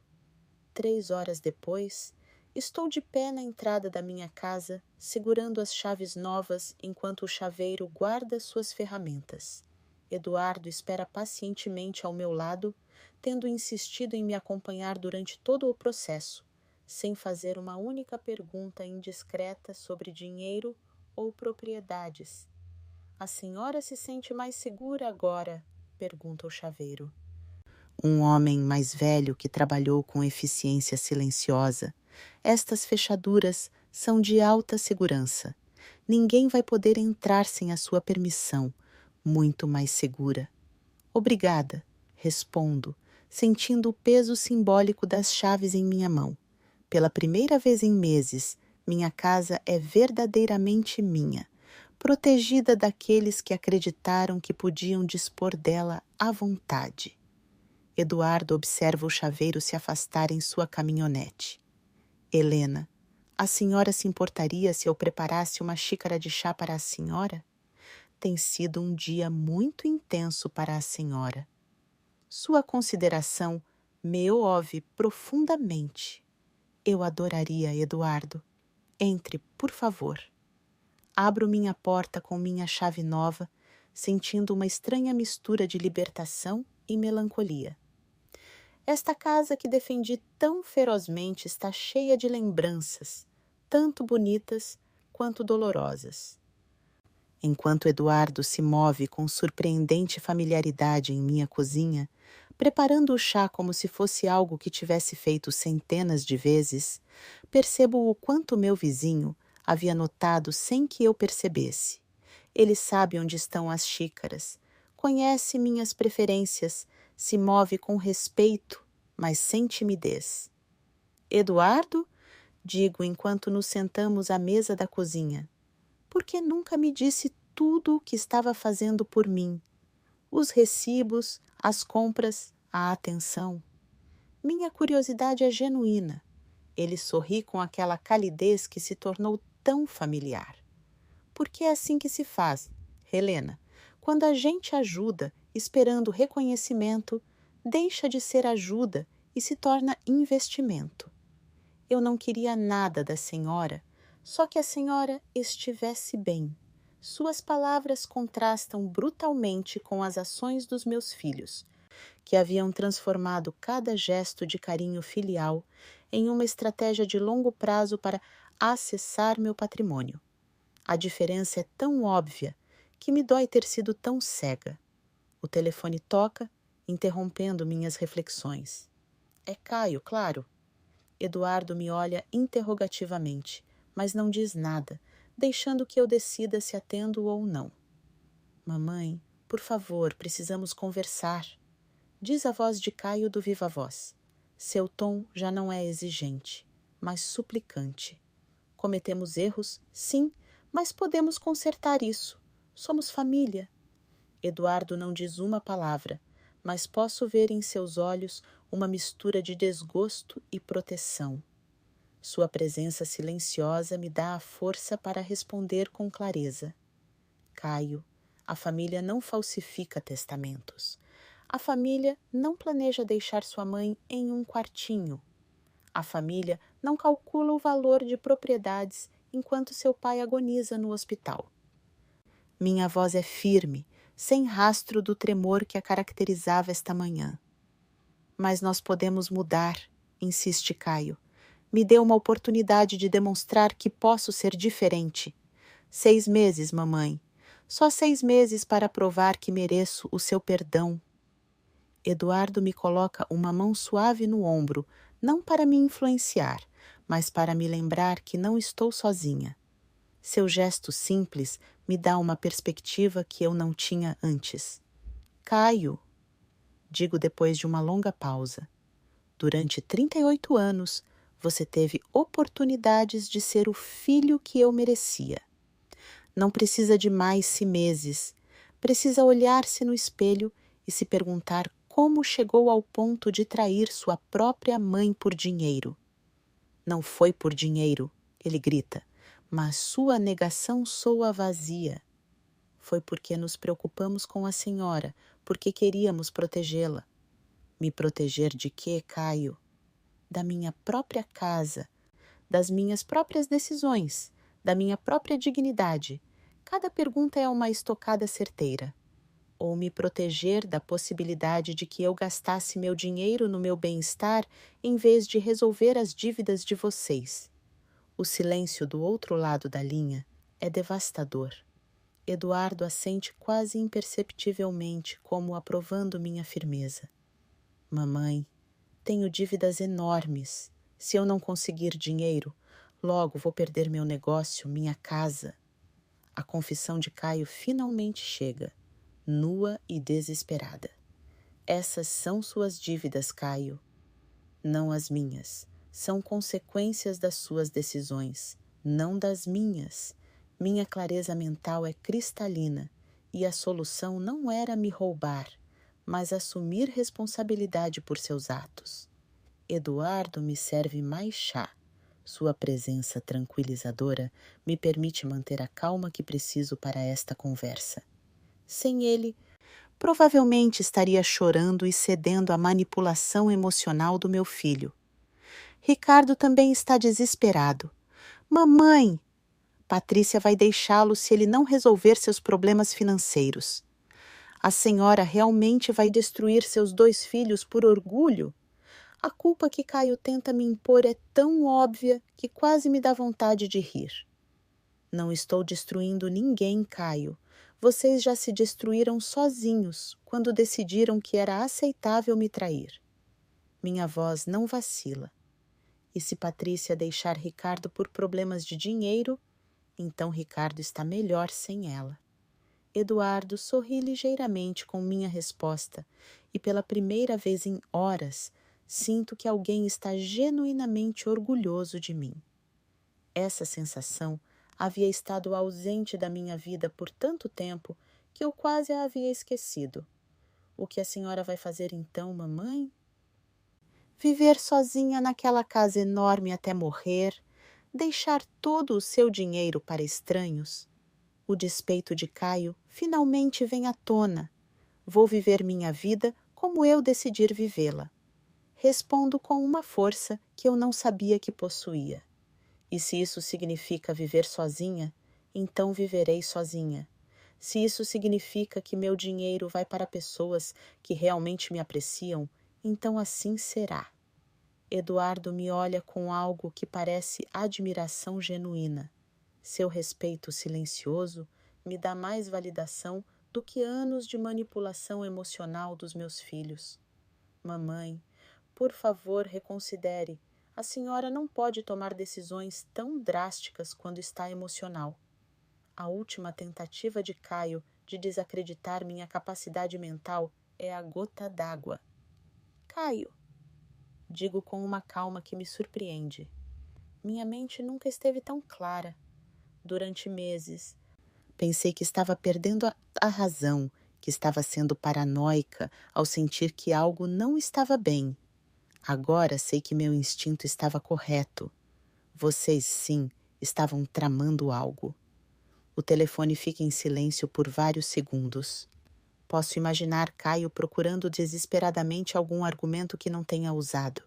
3 horas depois, estou de pé na entrada da minha casa, segurando as chaves novas enquanto o chaveiro guarda suas ferramentas. Eduardo espera pacientemente ao meu lado, tendo insistido em me acompanhar durante todo o processo, sem fazer uma única pergunta indiscreta sobre dinheiro ou propriedades. A senhora se sente mais segura agora? Pergunta o chaveiro. Um homem mais velho que trabalhou com eficiência silenciosa. Estas fechaduras são de alta segurança. Ninguém vai poder entrar sem a sua permissão. Muito mais segura. Obrigada, respondo, sentindo o peso simbólico das chaves em minha mão. Pela primeira vez em meses, minha casa é verdadeiramente minha, protegida daqueles que acreditaram que podiam dispor dela à vontade. Eduardo observa o chaveiro se afastar em sua caminhonete. Helena, a senhora se importaria se eu preparasse uma xícara de chá para a senhora? Tem sido um dia muito intenso para a senhora. Sua consideração me ouve profundamente. Eu adoraria, Eduardo. Entre, por favor. Abro minha porta com minha chave nova, sentindo uma estranha mistura de libertação e melancolia. Esta casa que defendi tão ferozmente está cheia de lembranças, tanto bonitas quanto dolorosas. Enquanto Eduardo se move com surpreendente familiaridade em minha cozinha, preparando o chá como se fosse algo que tivesse feito centenas de vezes, percebo o quanto meu vizinho havia notado sem que eu percebesse. Ele sabe onde estão as xícaras, conhece minhas preferências, se move com respeito, mas sem timidez. Eduardo, digo enquanto nos sentamos à mesa da cozinha, por que nunca me disse tudo o que estava fazendo por mim? Os recibos, as compras, a atenção. Minha curiosidade é genuína. Ele sorri com aquela calidez que se tornou tão familiar. Porque é assim que se faz, Helena. Quando a gente ajuda, esperando reconhecimento, deixa de ser ajuda e se torna investimento. Eu não queria nada da senhora, só que a senhora estivesse bem. Suas palavras contrastam brutalmente com as ações dos meus filhos, que haviam transformado cada gesto de carinho filial em uma estratégia de longo prazo para acessar meu patrimônio. A diferença é tão óbvia que me dói ter sido tão cega. O telefone toca, interrompendo minhas reflexões. É Caio, claro. Eduardo me olha interrogativamente, mas não diz nada, deixando que eu decida se atendo ou não. Mamãe, por favor, precisamos conversar. Diz a voz de Caio do viva voz. Seu tom já não é exigente, mas suplicante. Cometemos erros, sim, mas podemos consertar isso. Somos família. Eduardo não diz uma palavra, mas posso ver em seus olhos uma mistura de desgosto e proteção. Sua presença silenciosa me dá a força para responder com clareza. Caio, a família não falsifica testamentos. A família não planeja deixar sua mãe em um quartinho. A família não calcula o valor de propriedades enquanto seu pai agoniza no hospital. Minha voz é firme, sem rastro do tremor que a caracterizava esta manhã. Mas nós podemos mudar, insiste Caio. Me dê uma oportunidade de demonstrar que posso ser diferente. 6 meses, mamãe. Só 6 meses para provar que mereço o seu perdão. Eduardo me coloca uma mão suave no ombro, não para me influenciar, mas para me lembrar que não estou sozinha. Seu gesto simples me dá uma perspectiva que eu não tinha antes. Caio, digo depois de uma longa pausa. Durante 38 anos, você teve oportunidades de ser o filho que eu merecia. Não precisa de mais 6 meses. Precisa olhar-se no espelho e se perguntar como chegou ao ponto de trair sua própria mãe por dinheiro. Não foi por dinheiro, ele grita, mas sua negação soa vazia. Foi porque nos preocupamos com a senhora, porque queríamos protegê-la. Me proteger de quê, Caio? Da minha própria casa, das minhas próprias decisões, da minha própria dignidade. Cada pergunta é uma estocada certeira. Ou me proteger da possibilidade de que eu gastasse meu dinheiro no meu bem-estar em vez de resolver as dívidas de vocês. O silêncio do outro lado da linha é devastador. Eduardo assente quase imperceptivelmente, como aprovando minha firmeza. Mamãe, tenho dívidas enormes. Se eu não conseguir dinheiro, logo vou perder meu negócio, minha casa. A confissão de Caio finalmente chega, nua e desesperada. Essas são suas dívidas, Caio. Não as minhas. São consequências das suas decisões, não das minhas. Minha clareza mental é cristalina e a solução não era me roubar, mas assumir responsabilidade por seus atos. Eduardo me serve mais chá. Sua presença tranquilizadora me permite manter a calma que preciso para esta conversa. Sem ele, provavelmente estaria chorando e cedendo à manipulação emocional do meu filho. Ricardo também está desesperado. Mamãe! Patrícia vai deixá-lo se ele não resolver seus problemas financeiros. A senhora realmente vai destruir seus 2 filhos por orgulho? A culpa que Caio tenta me impor é tão óbvia que quase me dá vontade de rir. Não estou destruindo ninguém, Caio. Vocês já se destruíram sozinhos quando decidiram que era aceitável me trair. Minha voz não vacila. E se Patrícia deixar Ricardo por problemas de dinheiro, então Ricardo está melhor sem ela. Eduardo sorri ligeiramente com minha resposta e pela primeira vez em horas sinto que alguém está genuinamente orgulhoso de mim. Essa sensação havia estado ausente da minha vida por tanto tempo que eu quase a havia esquecido. O que a senhora vai fazer então, mamãe? Viver sozinha naquela casa enorme até morrer, deixar todo o seu dinheiro para estranhos? O despeito de Caio finalmente vem à tona. Vou viver minha vida como eu decidir vivê-la. Respondo com uma força que eu não sabia que possuía. E se isso significa viver sozinha, então viverei sozinha. Se isso significa que meu dinheiro vai para pessoas que realmente me apreciam, então assim será. Eduardo me olha com algo que parece admiração genuína. Seu respeito silencioso me dá mais validação do que anos de manipulação emocional dos meus filhos. Mamãe, por favor, reconsidere. A senhora não pode tomar decisões tão drásticas quando está emocional. A última tentativa de Caio de desacreditar minha capacidade mental é a gota d'água. Caio, digo com uma calma que me surpreende. Minha mente nunca esteve tão clara. Durante meses, pensei que estava perdendo a razão, que estava sendo paranoica ao sentir que algo não estava bem. Agora sei que meu instinto estava correto. Vocês, sim, estavam tramando algo. O telefone fica em silêncio por vários segundos. Posso imaginar Caio procurando desesperadamente algum argumento que não tenha usado.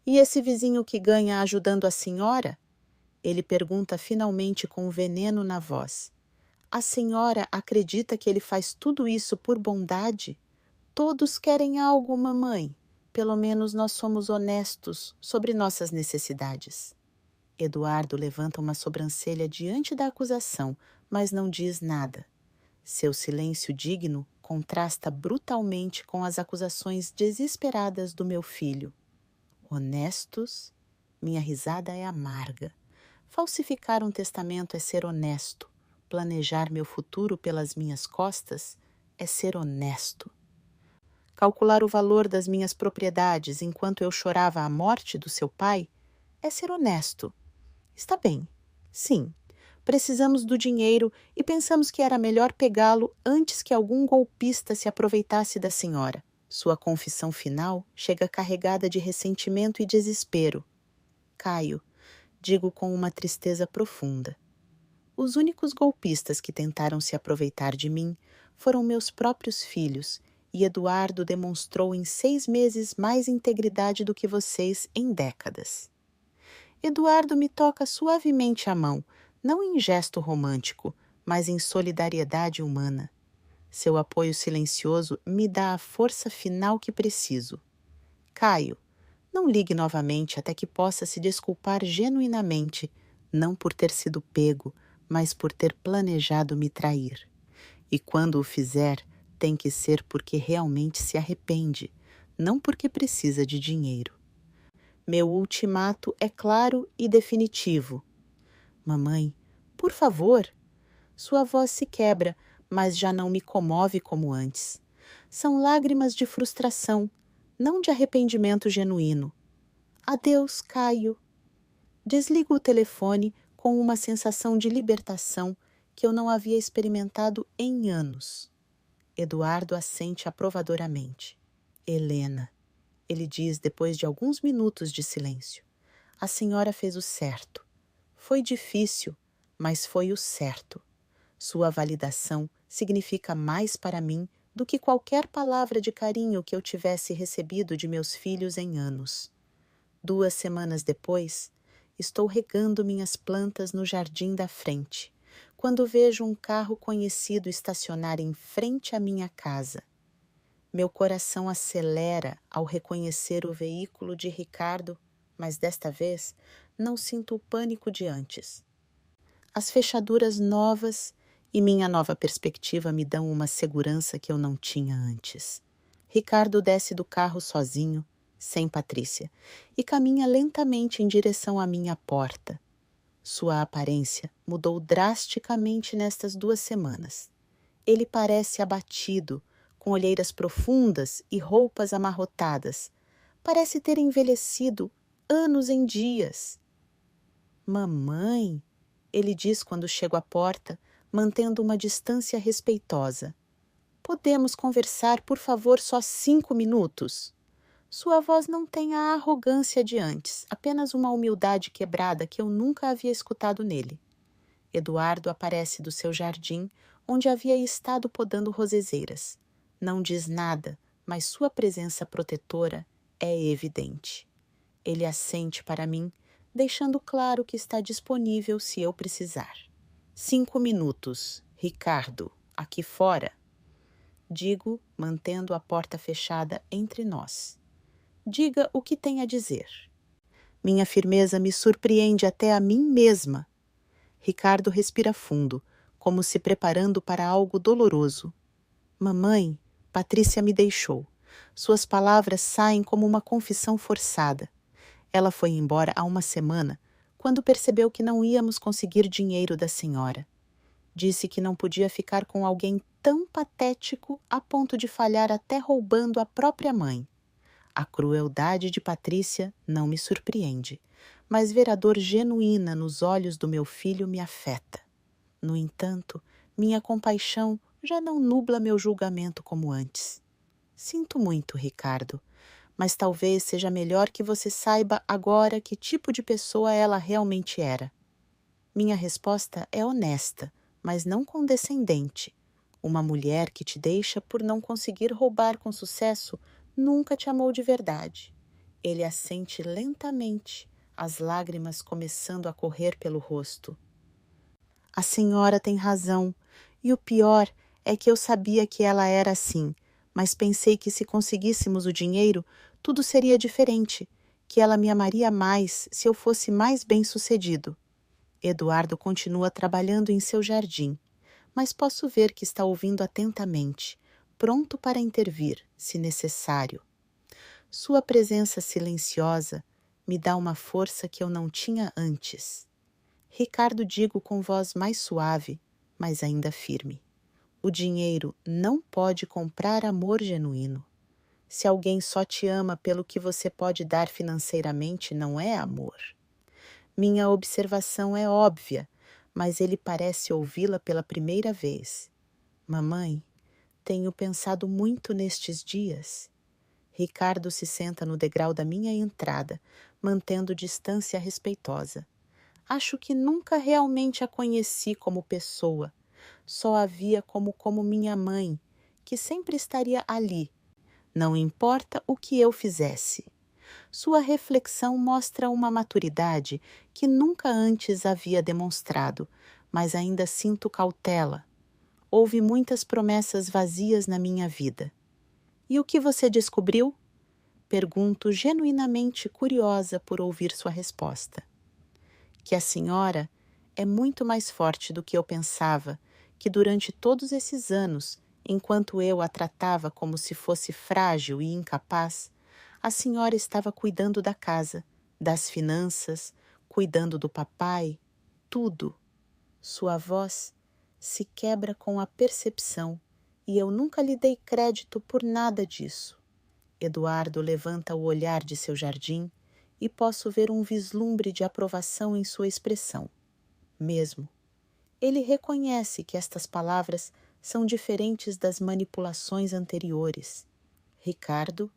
E esse vizinho que ganha ajudando a senhora? Ele pergunta finalmente com veneno na voz. A senhora acredita que ele faz tudo isso por bondade? Todos querem algo, mamãe. Pelo menos nós somos honestos sobre nossas necessidades. Eduardo levanta uma sobrancelha diante da acusação, mas não diz nada. Seu silêncio digno contrasta brutalmente com as acusações desesperadas do meu filho. Honestos? Minha risada é amarga. Falsificar um testamento é ser honesto. Planejar meu futuro pelas minhas costas é ser honesto. Calcular o valor das minhas propriedades enquanto eu chorava a morte do seu pai é ser honesto. Está bem, sim, precisamos do dinheiro e pensamos que era melhor pegá-lo antes que algum golpista se aproveitasse da senhora. Sua confissão final chega carregada de ressentimento e desespero. Caio, digo com uma tristeza profunda. Os únicos golpistas que tentaram se aproveitar de mim foram meus próprios filhos, e Eduardo demonstrou em 6 meses mais integridade do que vocês em décadas. Eduardo me toca suavemente a mão, não em gesto romântico, mas em solidariedade humana. Seu apoio silencioso me dá a força final que preciso. Caio, não ligue novamente até que possa se desculpar genuinamente, não por ter sido pego, mas por ter planejado me trair. E quando o fizer, tem que ser porque realmente se arrepende, não porque precisa de dinheiro. Meu ultimato é claro e definitivo. Mamãe, por favor. Sua voz se quebra, mas já não me comove como antes. São lágrimas de frustração, não de arrependimento genuíno. Adeus, Caio. Desligo o telefone com uma sensação de libertação que eu não havia experimentado em anos. Eduardo assente aprovadoramente. Helena, ele diz depois de alguns minutos de silêncio. A senhora fez o certo. Foi difícil, mas foi o certo. Sua validação significa mais para mim do que qualquer palavra de carinho que eu tivesse recebido de meus filhos em anos. 2 semanas depois, estou regando minhas plantas no jardim da frente, quando vejo um carro conhecido estacionar em frente à minha casa. Meu coração acelera ao reconhecer o veículo de Ricardo, mas desta vez não sinto o pânico de antes. As fechaduras novas e minha nova perspectiva me dão uma segurança que eu não tinha antes. Ricardo desce do carro sozinho, sem Patrícia, e caminha lentamente em direção à minha porta. Sua aparência mudou drasticamente nestas 2 semanas. Ele parece abatido, com olheiras profundas e roupas amarrotadas. Parece ter envelhecido anos em dias. Mamãe, ele diz quando chego à porta, mantendo uma distância respeitosa. Podemos conversar, por favor, só 5 minutos? Sua voz não tem a arrogância de antes, apenas uma humildade quebrada que eu nunca havia escutado nele. Eduardo aparece do seu jardim, onde havia estado podando rosezeiras. Não diz nada, mas sua presença protetora é evidente. Ele assente para mim, deixando claro que está disponível se eu precisar. 5 minutos, Ricardo, aqui fora. Digo, mantendo a porta fechada entre nós. Diga o que tem a dizer. Minha firmeza me surpreende até a mim mesma. Ricardo respira fundo, como se preparando para algo doloroso. Mamãe, Patrícia me deixou. Suas palavras saem como uma confissão forçada. Ela foi embora há 1 semana, quando percebeu que não íamos conseguir dinheiro da senhora. Disse que não podia ficar com alguém tão patético a ponto de falhar até roubando a própria mãe. A crueldade de Patrícia não me surpreende, mas ver a dor genuína nos olhos do meu filho me afeta. No entanto, minha compaixão já não nubla meu julgamento como antes. Sinto muito, Ricardo, mas talvez seja melhor que você saiba agora que tipo de pessoa ela realmente era. Minha resposta é honesta, mas não condescendente. Uma mulher que te deixa por não conseguir roubar com sucesso nunca te amou de verdade. Ele assente lentamente, as lágrimas começando a correr pelo rosto. A senhora tem razão, e o pior é que eu sabia que ela era assim, mas pensei que se conseguíssemos o dinheiro, tudo seria diferente, que ela me amaria mais se eu fosse mais bem-sucedido. Eduardo continua trabalhando em seu jardim, mas posso ver que está ouvindo atentamente, pronto para intervir, se necessário. Sua presença silenciosa me dá uma força que eu não tinha antes. Ricardo, digo com voz mais suave, mas ainda firme. O dinheiro não pode comprar amor genuíno. Se alguém só te ama pelo que você pode dar financeiramente, não é amor. Minha observação é óbvia, mas ele parece ouvi-la pela primeira vez. Mamãe, tenho pensado muito nestes dias. Ricardo se senta no degrau da minha entrada, mantendo distância respeitosa. Acho que nunca realmente a conheci como pessoa. Só a via como minha mãe, que sempre estaria ali, não importa o que eu fizesse. Sua reflexão mostra uma maturidade que nunca antes havia demonstrado, mas ainda sinto cautela. Houve muitas promessas vazias na minha vida. E o que você descobriu? Pergunto, genuinamente curiosa por ouvir sua resposta. Que a senhora é muito mais forte do que eu pensava, que durante todos esses anos, enquanto eu a tratava como se fosse frágil e incapaz, a senhora estava cuidando da casa, das finanças, cuidando do papai, tudo. Sua voz se quebra com a percepção e eu nunca lhe dei crédito por nada disso. Eduardo levanta o olhar de seu jardim e posso ver um vislumbre de aprovação em sua expressão. Mesmo. Ele reconhece que estas palavras são diferentes das manipulações anteriores. Ricardo,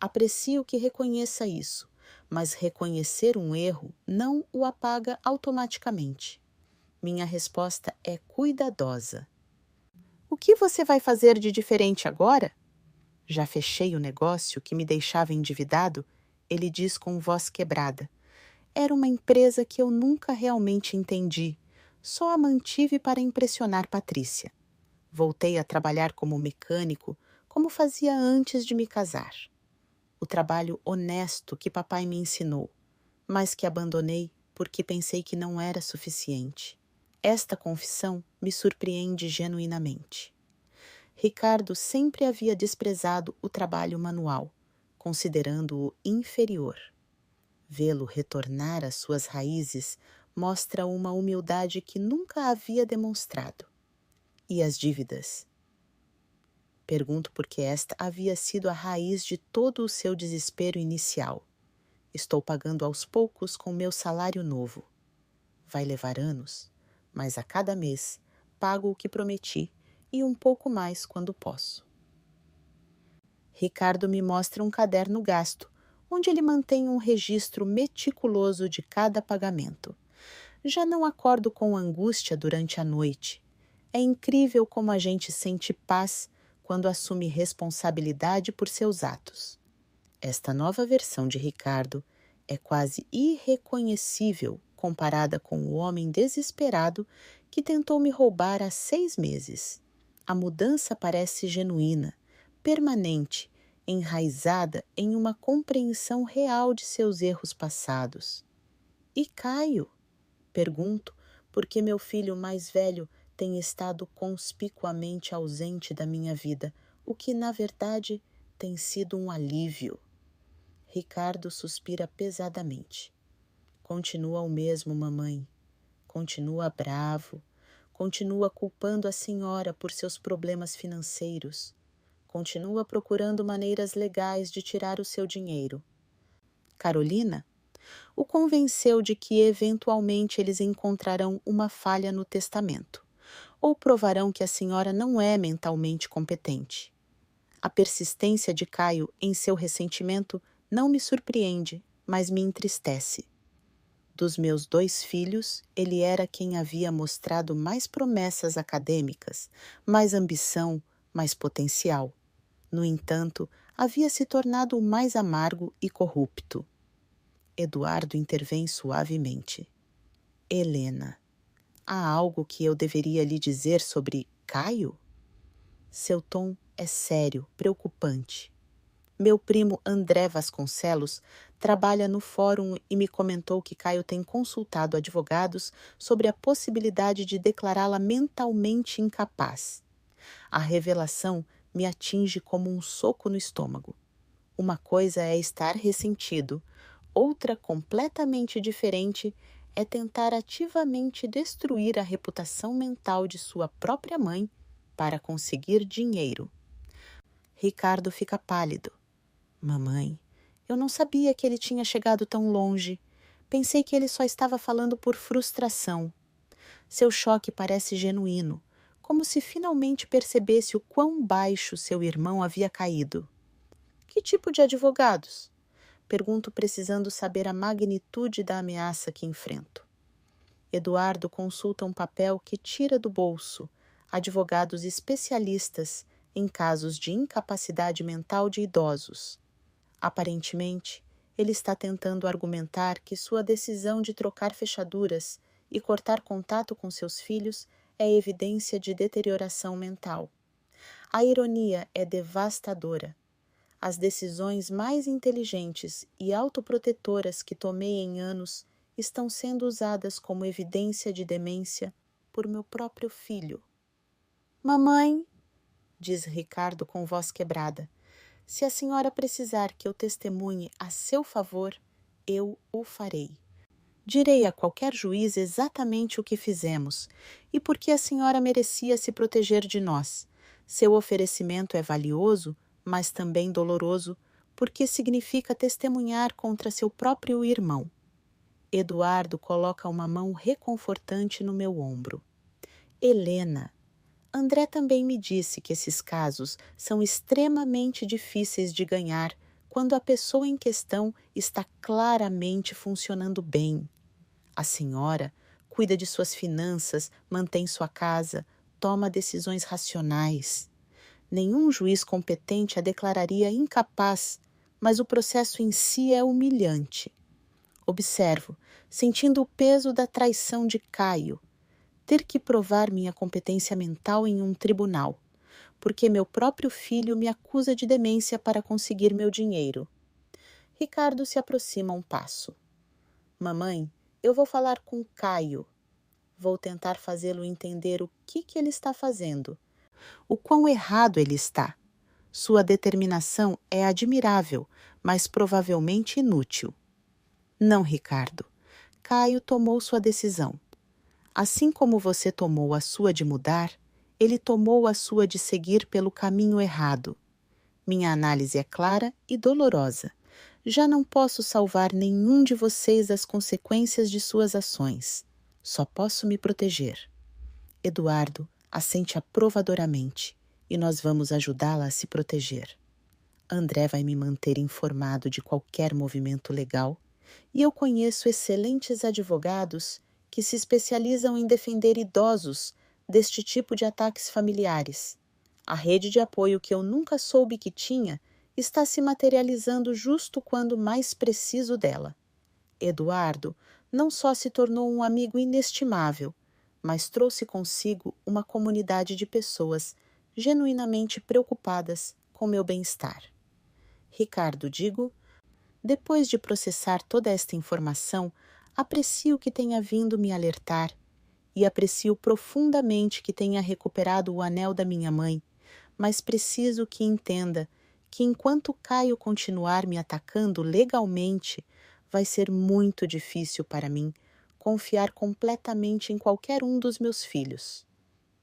aprecio que reconheça isso, mas reconhecer um erro não o apaga automaticamente. Minha resposta é cuidadosa. O que você vai fazer de diferente agora? Já fechei o negócio que me deixava endividado, ele diz com voz quebrada. Era uma empresa que eu nunca realmente entendi, só a mantive para impressionar Patrícia. Voltei a trabalhar como mecânico, como fazia antes de me casar. O trabalho honesto que papai me ensinou, mas que abandonei porque pensei que não era suficiente. Esta confissão me surpreende genuinamente. Ricardo sempre havia desprezado o trabalho manual, considerando-o inferior. Vê-lo retornar às suas raízes mostra uma humildade que nunca havia demonstrado. E as dívidas? Pergunto porque esta havia sido a raiz de todo o seu desespero inicial. Estou pagando aos poucos com meu salário novo. Vai levar anos, mas a cada mês pago o que prometi e um pouco mais quando posso. Ricardo me mostra um caderno gasto, onde ele mantém um registro meticuloso de cada pagamento. Já não acordo com angústia durante a noite. É incrível como a gente sente paz quando assume responsabilidade por seus atos. Esta nova versão de Ricardo é quase irreconhecível comparada com o homem desesperado que tentou me roubar há 6 meses. A mudança parece genuína, permanente, enraizada em uma compreensão real de seus erros passados. E Caio? Pergunto, porque meu filho mais velho tem estado conspicuamente ausente da minha vida, o que, na verdade, tem sido um alívio. Ricardo suspira pesadamente. Continua o mesmo, mamãe. Continua bravo. Continua culpando a senhora por seus problemas financeiros. Continua procurando maneiras legais de tirar o seu dinheiro. Carolina o convenceu de que eventualmente eles encontrarão uma falha no testamento, ou provarão que a senhora não é mentalmente competente. A persistência de Caio em seu ressentimento não me surpreende, mas me entristece. Dos meus 2 filhos, ele era quem havia mostrado mais promessas acadêmicas, mais ambição, mais potencial. No entanto, havia se tornado o mais amargo e corrupto. Eduardo intervém suavemente. Helena, há algo que eu deveria lhe dizer sobre Caio? Seu tom é sério, preocupante. Meu primo André Vasconcelos trabalha no fórum e me comentou que Caio tem consultado advogados sobre a possibilidade de declará-la mentalmente incapaz. A revelação me atinge como um soco no estômago. Uma coisa é estar ressentido, outra completamente diferente é tentar ativamente destruir a reputação mental de sua própria mãe para conseguir dinheiro. Ricardo fica pálido. Mamãe, eu não sabia que ele tinha chegado tão longe. Pensei que ele só estava falando por frustração. Seu choque parece genuíno, como se finalmente percebesse o quão baixo seu irmão havia caído. Que tipo de advogados? Pergunto, precisando saber a magnitude da ameaça que enfrento. Eduardo consulta um papel que tira do bolso advogados especialistas em casos de incapacidade mental de idosos. Aparentemente, ele está tentando argumentar que sua decisão de trocar fechaduras e cortar contato com seus filhos é evidência de deterioração mental. A ironia é devastadora. As decisões mais inteligentes e autoprotetoras que tomei em anos estão sendo usadas como evidência de demência por meu próprio filho. Mamãe, diz Ricardo com voz quebrada, se a senhora precisar que eu testemunhe a seu favor, eu o farei. Direi a qualquer juiz exatamente o que fizemos e por que a senhora merecia se proteger de nós. Seu oferecimento é valioso, mas também doloroso, porque significa testemunhar contra seu próprio irmão. Eduardo coloca uma mão reconfortante no meu ombro. Helena, André também me disse que esses casos são extremamente difíceis de ganhar quando a pessoa em questão está claramente funcionando bem. A senhora cuida de suas finanças, mantém sua casa, toma decisões racionais. Nenhum juiz competente a declararia incapaz, mas o processo em si é humilhante. Observo, sentindo o peso da traição de Caio, ter que provar minha competência mental em um tribunal, porque meu próprio filho me acusa de demência para conseguir meu dinheiro. Ricardo se aproxima um passo. Mamãe, eu vou falar com Caio. Vou tentar fazê-lo entender o que ele está fazendo, o quão errado ele está. Sua determinação é admirável, mas provavelmente inútil. Não, Ricardo. Caio tomou sua decisão. Assim como você tomou a sua de mudar, ele tomou a sua de seguir pelo caminho errado. Minha análise é clara e dolorosa. Já não posso salvar nenhum de vocês das consequências de suas ações. Só posso me proteger. Eduardo assente aprovadoramente e nós vamos ajudá-la a se proteger. André vai me manter informado de qualquer movimento legal e eu conheço excelentes advogados que se especializam em defender idosos deste tipo de ataques familiares. A rede de apoio que eu nunca soube que tinha está se materializando justo quando mais preciso dela. Eduardo não só se tornou um amigo inestimável, mas trouxe consigo uma comunidade de pessoas genuinamente preocupadas com meu bem-estar. Ricardo, digo, depois de processar toda esta informação, aprecio que tenha vindo me alertar e aprecio profundamente que tenha recuperado o anel da minha mãe, mas preciso que entenda que enquanto Caio continuar me atacando legalmente, vai ser muito difícil para mim confiar completamente em qualquer um dos meus filhos.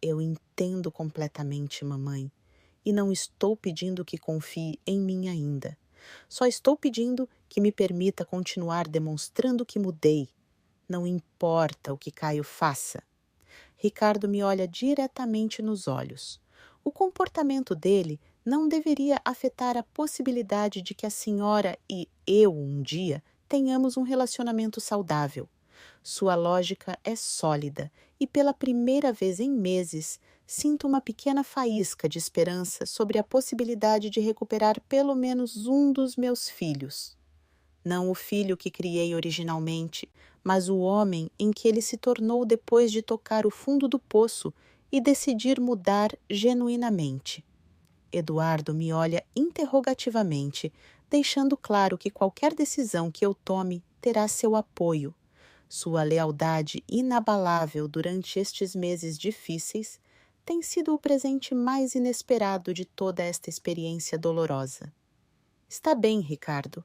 Eu entendo completamente, mamãe, e não estou pedindo que confie em mim ainda. Só estou pedindo que me permita continuar demonstrando que mudei. Não importa o que Caio faça. Ricardo me olha diretamente nos olhos. O comportamento dele não deveria afetar a possibilidade de que a senhora e eu um dia tenhamos um relacionamento saudável. Sua lógica é sólida e pela primeira vez em meses sinto uma pequena faísca de esperança sobre a possibilidade de recuperar pelo menos um dos meus filhos. Não o filho que criei originalmente, mas o homem em que ele se tornou depois de tocar o fundo do poço e decidir mudar genuinamente. Eduardo me olha interrogativamente, deixando claro que qualquer decisão que eu tome terá seu apoio. Sua lealdade inabalável durante estes meses difíceis tem sido o presente mais inesperado de toda esta experiência dolorosa. Está bem, Ricardo.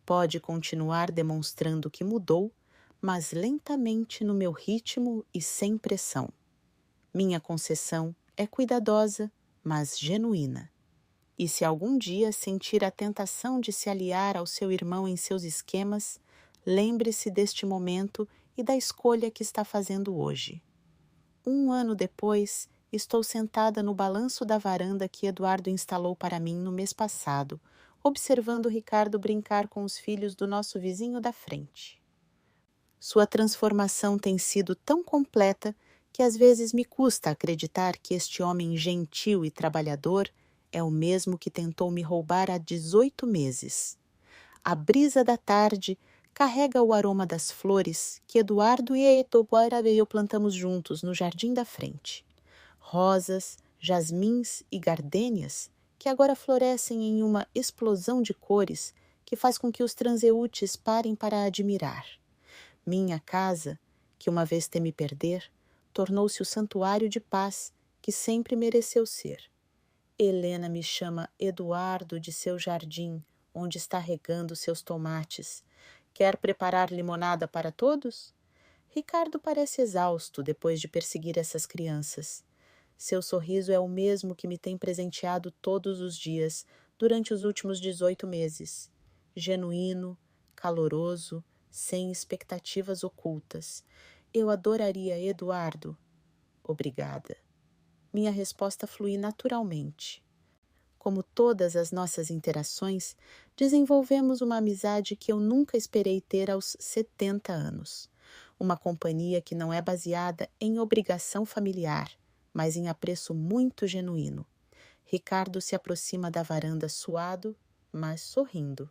Pode continuar demonstrando que mudou, mas lentamente no meu ritmo e sem pressão. Minha concessão é cuidadosa, mas genuína. E se algum dia sentir a tentação de se aliar ao seu irmão em seus esquemas, lembre-se deste momento e da escolha que está fazendo hoje. 1 ano depois, estou sentada no balanço da varanda que Eduardo instalou para mim no mês passado, observando Ricardo brincar com os filhos do nosso vizinho da frente. Sua transformação tem sido tão completa que às vezes me custa acreditar que este homem gentil e trabalhador é o mesmo que tentou me roubar há 18 meses. A brisa da tarde carrega o aroma das flores que Eduardo e Etoboara e eu plantamos juntos no jardim da frente. Rosas, jasmins e gardênias que agora florescem em uma explosão de cores que faz com que os transeúntes parem para admirar. Minha casa, que uma vez temi perder, tornou-se o santuário de paz que sempre mereceu ser. Helena me chama Eduardo de seu jardim, onde está regando seus tomates. Quer preparar limonada para todos? Ricardo parece exausto depois de perseguir essas crianças. Seu sorriso é o mesmo que me tem presenteado todos os dias durante os últimos 18 meses. Genuíno, caloroso, sem expectativas ocultas. Eu adoraria Eduardo. Obrigada. Minha resposta flui naturalmente. Como todas as nossas interações, desenvolvemos uma amizade que eu nunca esperei ter aos 70 anos. Uma companhia que não é baseada em obrigação familiar, mas em apreço muito genuíno. Ricardo se aproxima da varanda suado, mas sorrindo.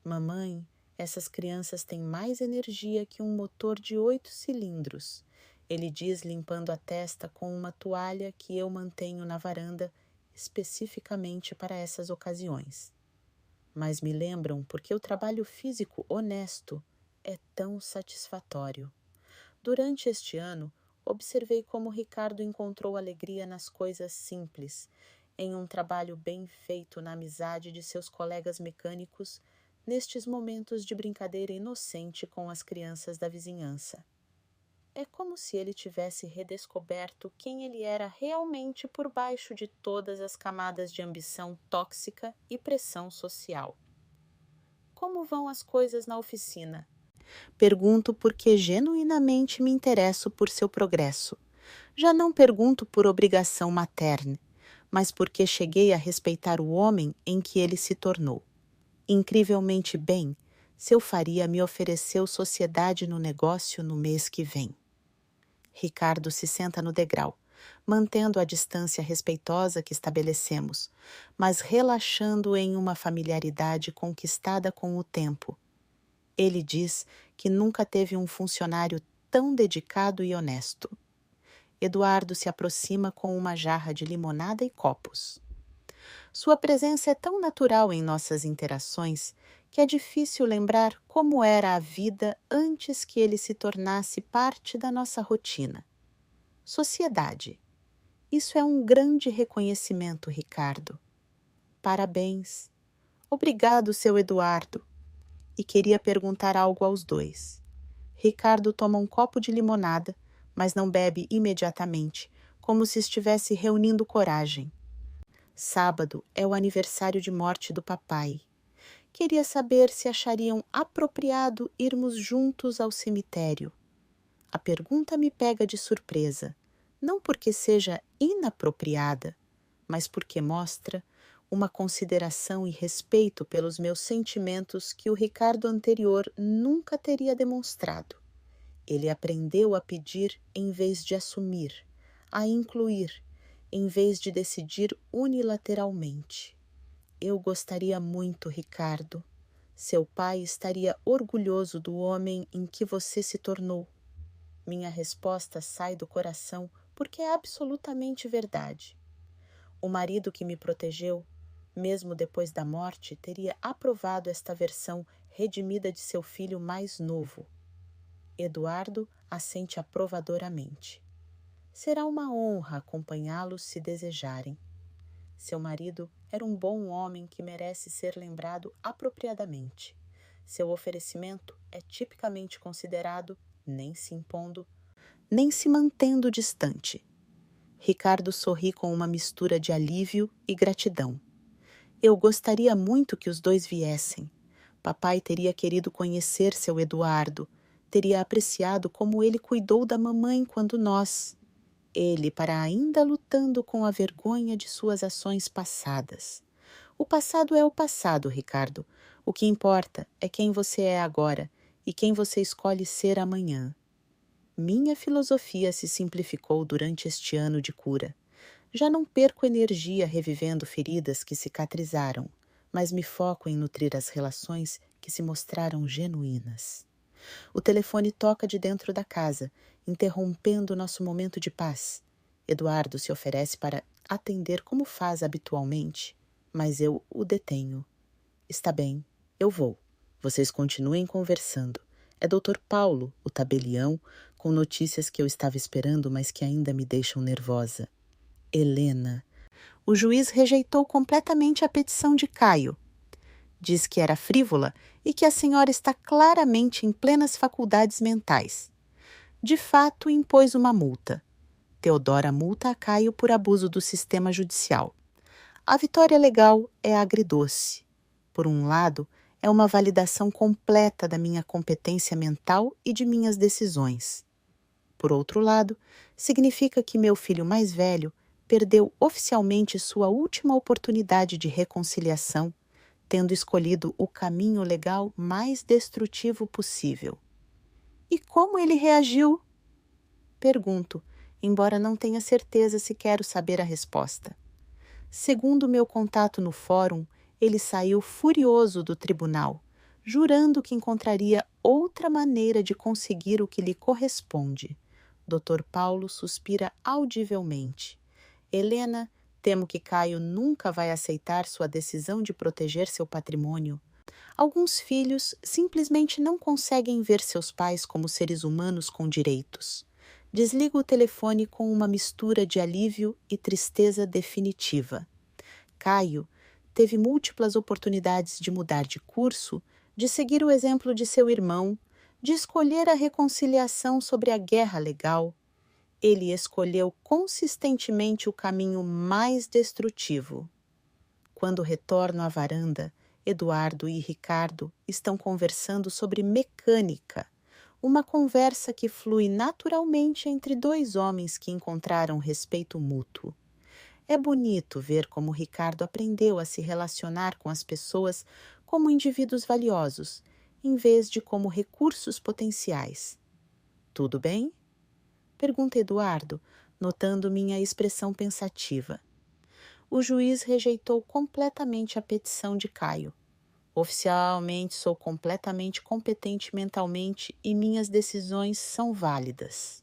Mamãe, essas crianças têm mais energia que um motor de 8 cilindros. Ele diz limpando a testa com uma toalha que eu mantenho na varanda especificamente para essas ocasiões. Mas me lembram porque o trabalho físico honesto é tão satisfatório. Durante este ano, observei como Ricardo encontrou alegria nas coisas simples, em um trabalho bem feito na amizade de seus colegas mecânicos, nestes momentos de brincadeira inocente com as crianças da vizinhança. É como se ele tivesse redescoberto quem ele era realmente por baixo de todas as camadas de ambição tóxica e pressão social. Como vão as coisas na oficina? Pergunto porque genuinamente me interesso por seu progresso. Já não pergunto por obrigação materna, mas porque cheguei a respeitar o homem em que ele se tornou. Incrivelmente bem, seu Faria me ofereceu sociedade no negócio no mês que vem. Ricardo se senta no degrau, mantendo a distância respeitosa que estabelecemos, mas relaxando em uma familiaridade conquistada com o tempo. Ele diz que nunca teve um funcionário tão dedicado e honesto. Eduardo se aproxima com uma jarra de limonada e copos. Sua presença é tão natural em nossas interações que é difícil lembrar como era a vida antes que ele se tornasse parte da nossa rotina. Sociedade. Isso é um grande reconhecimento, Ricardo. Parabéns. Obrigado, seu Eduardo. E queria perguntar algo aos dois. Ricardo toma um copo de limonada, mas não bebe imediatamente, como se estivesse reunindo coragem. Sábado é o aniversário de morte do papai. Queria saber se achariam apropriado irmos juntos ao cemitério. A pergunta me pega de surpresa, não porque seja inapropriada, mas porque mostra uma consideração e respeito pelos meus sentimentos que o Ricardo anterior nunca teria demonstrado. Ele aprendeu a pedir em vez de assumir, a incluir, em vez de decidir unilateralmente. Eu gostaria muito, Ricardo. Seu pai estaria orgulhoso do homem em que você se tornou. Minha resposta sai do coração porque é absolutamente verdade. O marido que me protegeu, mesmo depois da morte, teria aprovado esta versão redimida de seu filho mais novo. Eduardo assente aprovadoramente. Será uma honra acompanhá-los se desejarem. Seu marido era um bom homem que merece ser lembrado apropriadamente. Seu oferecimento é tipicamente considerado, nem se impondo, nem se mantendo distante. Ricardo sorri com uma mistura de alívio e gratidão. Eu gostaria muito que os dois viessem. Papai teria querido conhecer seu Eduardo, teria apreciado como ele cuidou da mamãe quando nós... Ele, para ainda lutando com a vergonha de suas ações passadas. O passado é o passado, Ricardo. O que importa é quem você é agora e quem você escolhe ser amanhã. Minha filosofia se simplificou durante este ano de cura. Já não perco energia revivendo feridas que cicatrizaram, mas me foco em nutrir as relações que se mostraram genuínas. O telefone toca de dentro da casa, interrompendo nosso momento de paz. Eduardo se oferece para atender como faz habitualmente, mas eu o detenho. Está bem, eu vou. Vocês continuem conversando. É Dr. Paulo, o tabelião, com notícias que eu estava esperando, mas que ainda me deixam nervosa. Helena. O juiz rejeitou completamente a petição de Caio. Diz que era frívola e que a senhora está claramente em plenas faculdades mentais. De fato, impôs uma multa. Teodora multa a Caio por abuso do sistema judicial. A vitória legal é agridoce. Por um lado, é uma validação completa da minha competência mental e de minhas decisões. Por outro lado, significa que meu filho mais velho perdeu oficialmente sua última oportunidade de reconciliação, tendo escolhido o caminho legal mais destrutivo possível. E como ele reagiu? Pergunto, embora não tenha certeza se quero saber a resposta. Segundo meu contato no fórum, ele saiu furioso do tribunal, jurando que encontraria outra maneira de conseguir o que lhe corresponde. Dr. Paulo suspira audivelmente. Helena, temo que Caio nunca vai aceitar sua decisão de proteger seu patrimônio. Alguns filhos simplesmente não conseguem ver seus pais como seres humanos com direitos. Desligo o telefone com uma mistura de alívio e tristeza definitiva. Caio teve múltiplas oportunidades de mudar de curso, de seguir o exemplo de seu irmão, de escolher a reconciliação sobre a guerra legal. Ele escolheu consistentemente o caminho mais destrutivo. Quando retorno à varanda, Eduardo e Ricardo estão conversando sobre mecânica, uma conversa que flui naturalmente entre dois homens que encontraram respeito mútuo. É bonito ver como Ricardo aprendeu a se relacionar com as pessoas como indivíduos valiosos, em vez de como recursos potenciais. Tudo bem? Pergunta Eduardo, notando minha expressão pensativa. O juiz rejeitou completamente a petição de Caio. Oficialmente sou completamente competente mentalmente e minhas decisões são válidas.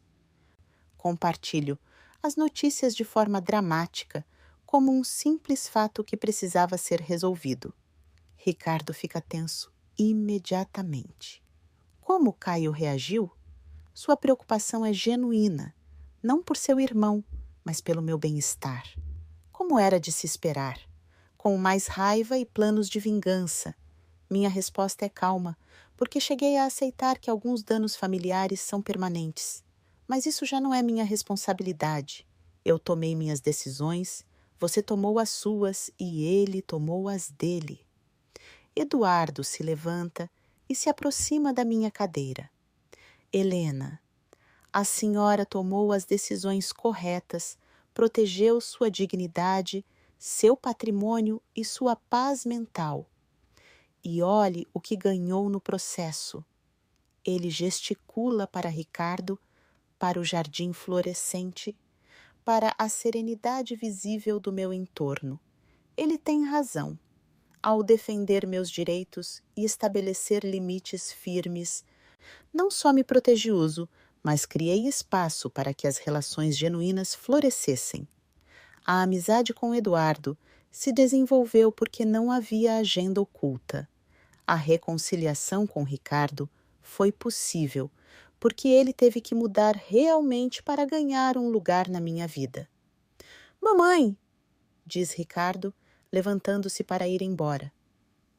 Compartilho as notícias de forma dramática, como um simples fato que precisava ser resolvido. Ricardo fica tenso imediatamente. Como Caio reagiu? Sua preocupação é genuína, não por seu irmão, mas pelo meu bem-estar. Como era de se esperar? Com mais raiva e planos de vingança. Minha resposta é calma, porque cheguei a aceitar que alguns danos familiares são permanentes. Mas isso já não é minha responsabilidade. Eu tomei minhas decisões, você tomou as suas e ele tomou as dele. Eduardo se levanta e se aproxima da minha cadeira. Helena, a senhora tomou as decisões corretas, protegeu sua dignidade, seu patrimônio e sua paz mental. E olhe o que ganhou no processo. Ele gesticula para Ricardo, para o jardim florescente, para a serenidade visível do meu entorno. Ele tem razão. Ao defender meus direitos e estabelecer limites firmes, não só me protegi uso, mas criei espaço para que as relações genuínas florescessem. A amizade com Eduardo se desenvolveu porque não havia agenda oculta. A reconciliação com Ricardo foi possível porque ele teve que mudar realmente para ganhar um lugar na minha vida. Mamãe, diz Ricardo, levantando-se para ir embora.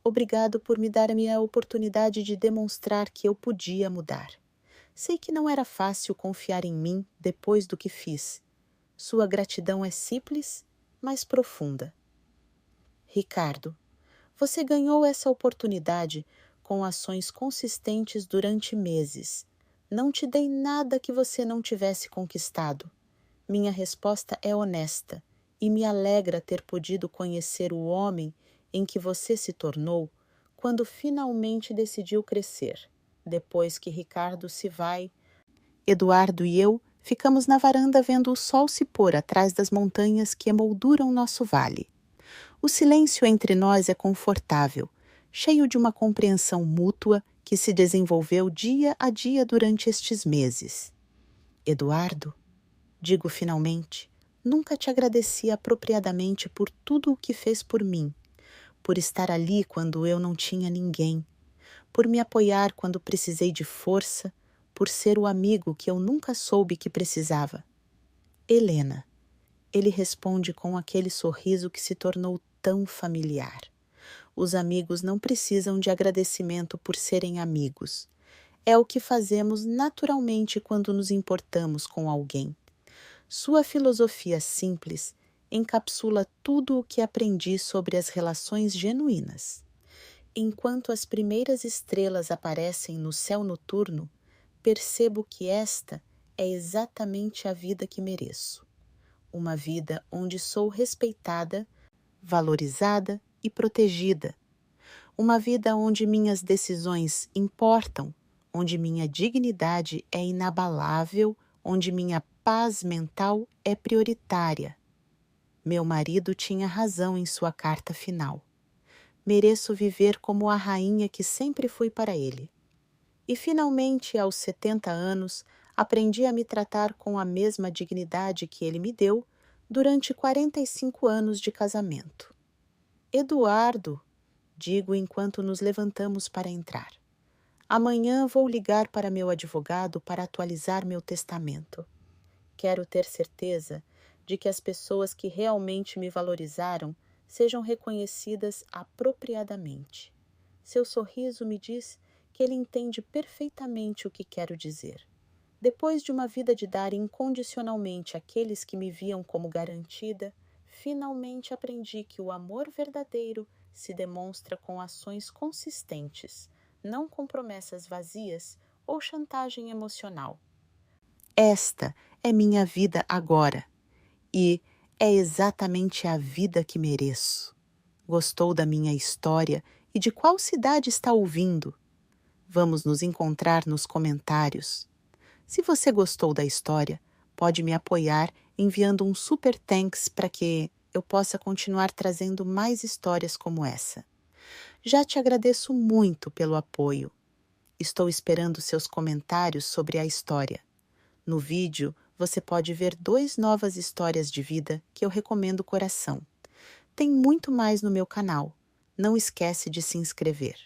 Obrigado por me dar a minha oportunidade de demonstrar que eu podia mudar. Sei que não era fácil confiar em mim depois do que fiz. Sua gratidão é simples, mas profunda. Ricardo, você ganhou essa oportunidade com ações consistentes durante meses. Não te dei nada que você não tivesse conquistado. Minha resposta é honesta e me alegra ter podido conhecer o homem em que você se tornou quando finalmente decidiu crescer. Depois que Ricardo se vai, Eduardo e eu ficamos na varanda vendo o sol se pôr atrás das montanhas que emolduram nosso vale. O silêncio entre nós é confortável, cheio de uma compreensão mútua que se desenvolveu dia a dia durante estes meses. Eduardo, digo finalmente, nunca te agradeci apropriadamente por tudo o que fez por mim, por estar ali quando eu não tinha ninguém, por me apoiar quando precisei de força, por ser o amigo que eu nunca soube que precisava. Helena, ele responde com aquele sorriso que se tornou tão familiar. Os amigos não precisam de agradecimento por serem amigos. É o que fazemos naturalmente quando nos importamos com alguém. Sua filosofia simples encapsula tudo o que aprendi sobre as relações genuínas. Enquanto as primeiras estrelas aparecem no céu noturno, percebo que esta é exatamente a vida que mereço. Uma vida onde sou respeitada, valorizada e protegida. Uma vida onde minhas decisões importam, onde minha dignidade é inabalável, onde minha paz mental é prioritária. Meu marido tinha razão em sua carta final. Mereço viver como a rainha que sempre fui para ele. E finalmente, aos 70 anos, aprendi a me tratar com a mesma dignidade que ele me deu durante 45 anos de casamento. Eduardo, digo enquanto nos levantamos para entrar. Amanhã vou ligar para meu advogado para atualizar meu testamento. Quero ter certeza de que as pessoas que realmente me valorizaram sejam reconhecidas apropriadamente. Seu sorriso me diz que ele entende perfeitamente o que quero dizer. Depois de uma vida de dar incondicionalmente àqueles que me viam como garantida, finalmente aprendi que o amor verdadeiro se demonstra com ações consistentes, não com promessas vazias ou chantagem emocional. Esta é minha vida agora e é exatamente a vida que mereço. Gostou da minha história e de qual cidade está ouvindo? Vamos nos encontrar nos comentários. Se você gostou da história, pode me apoiar enviando um super thanks para que eu possa continuar trazendo mais histórias como essa. Já te agradeço muito pelo apoio. Estou esperando seus comentários sobre a história. No vídeo, você pode ver 2 novas histórias de vida que eu recomendo coração. Tem muito mais no meu canal. Não esquece de se inscrever.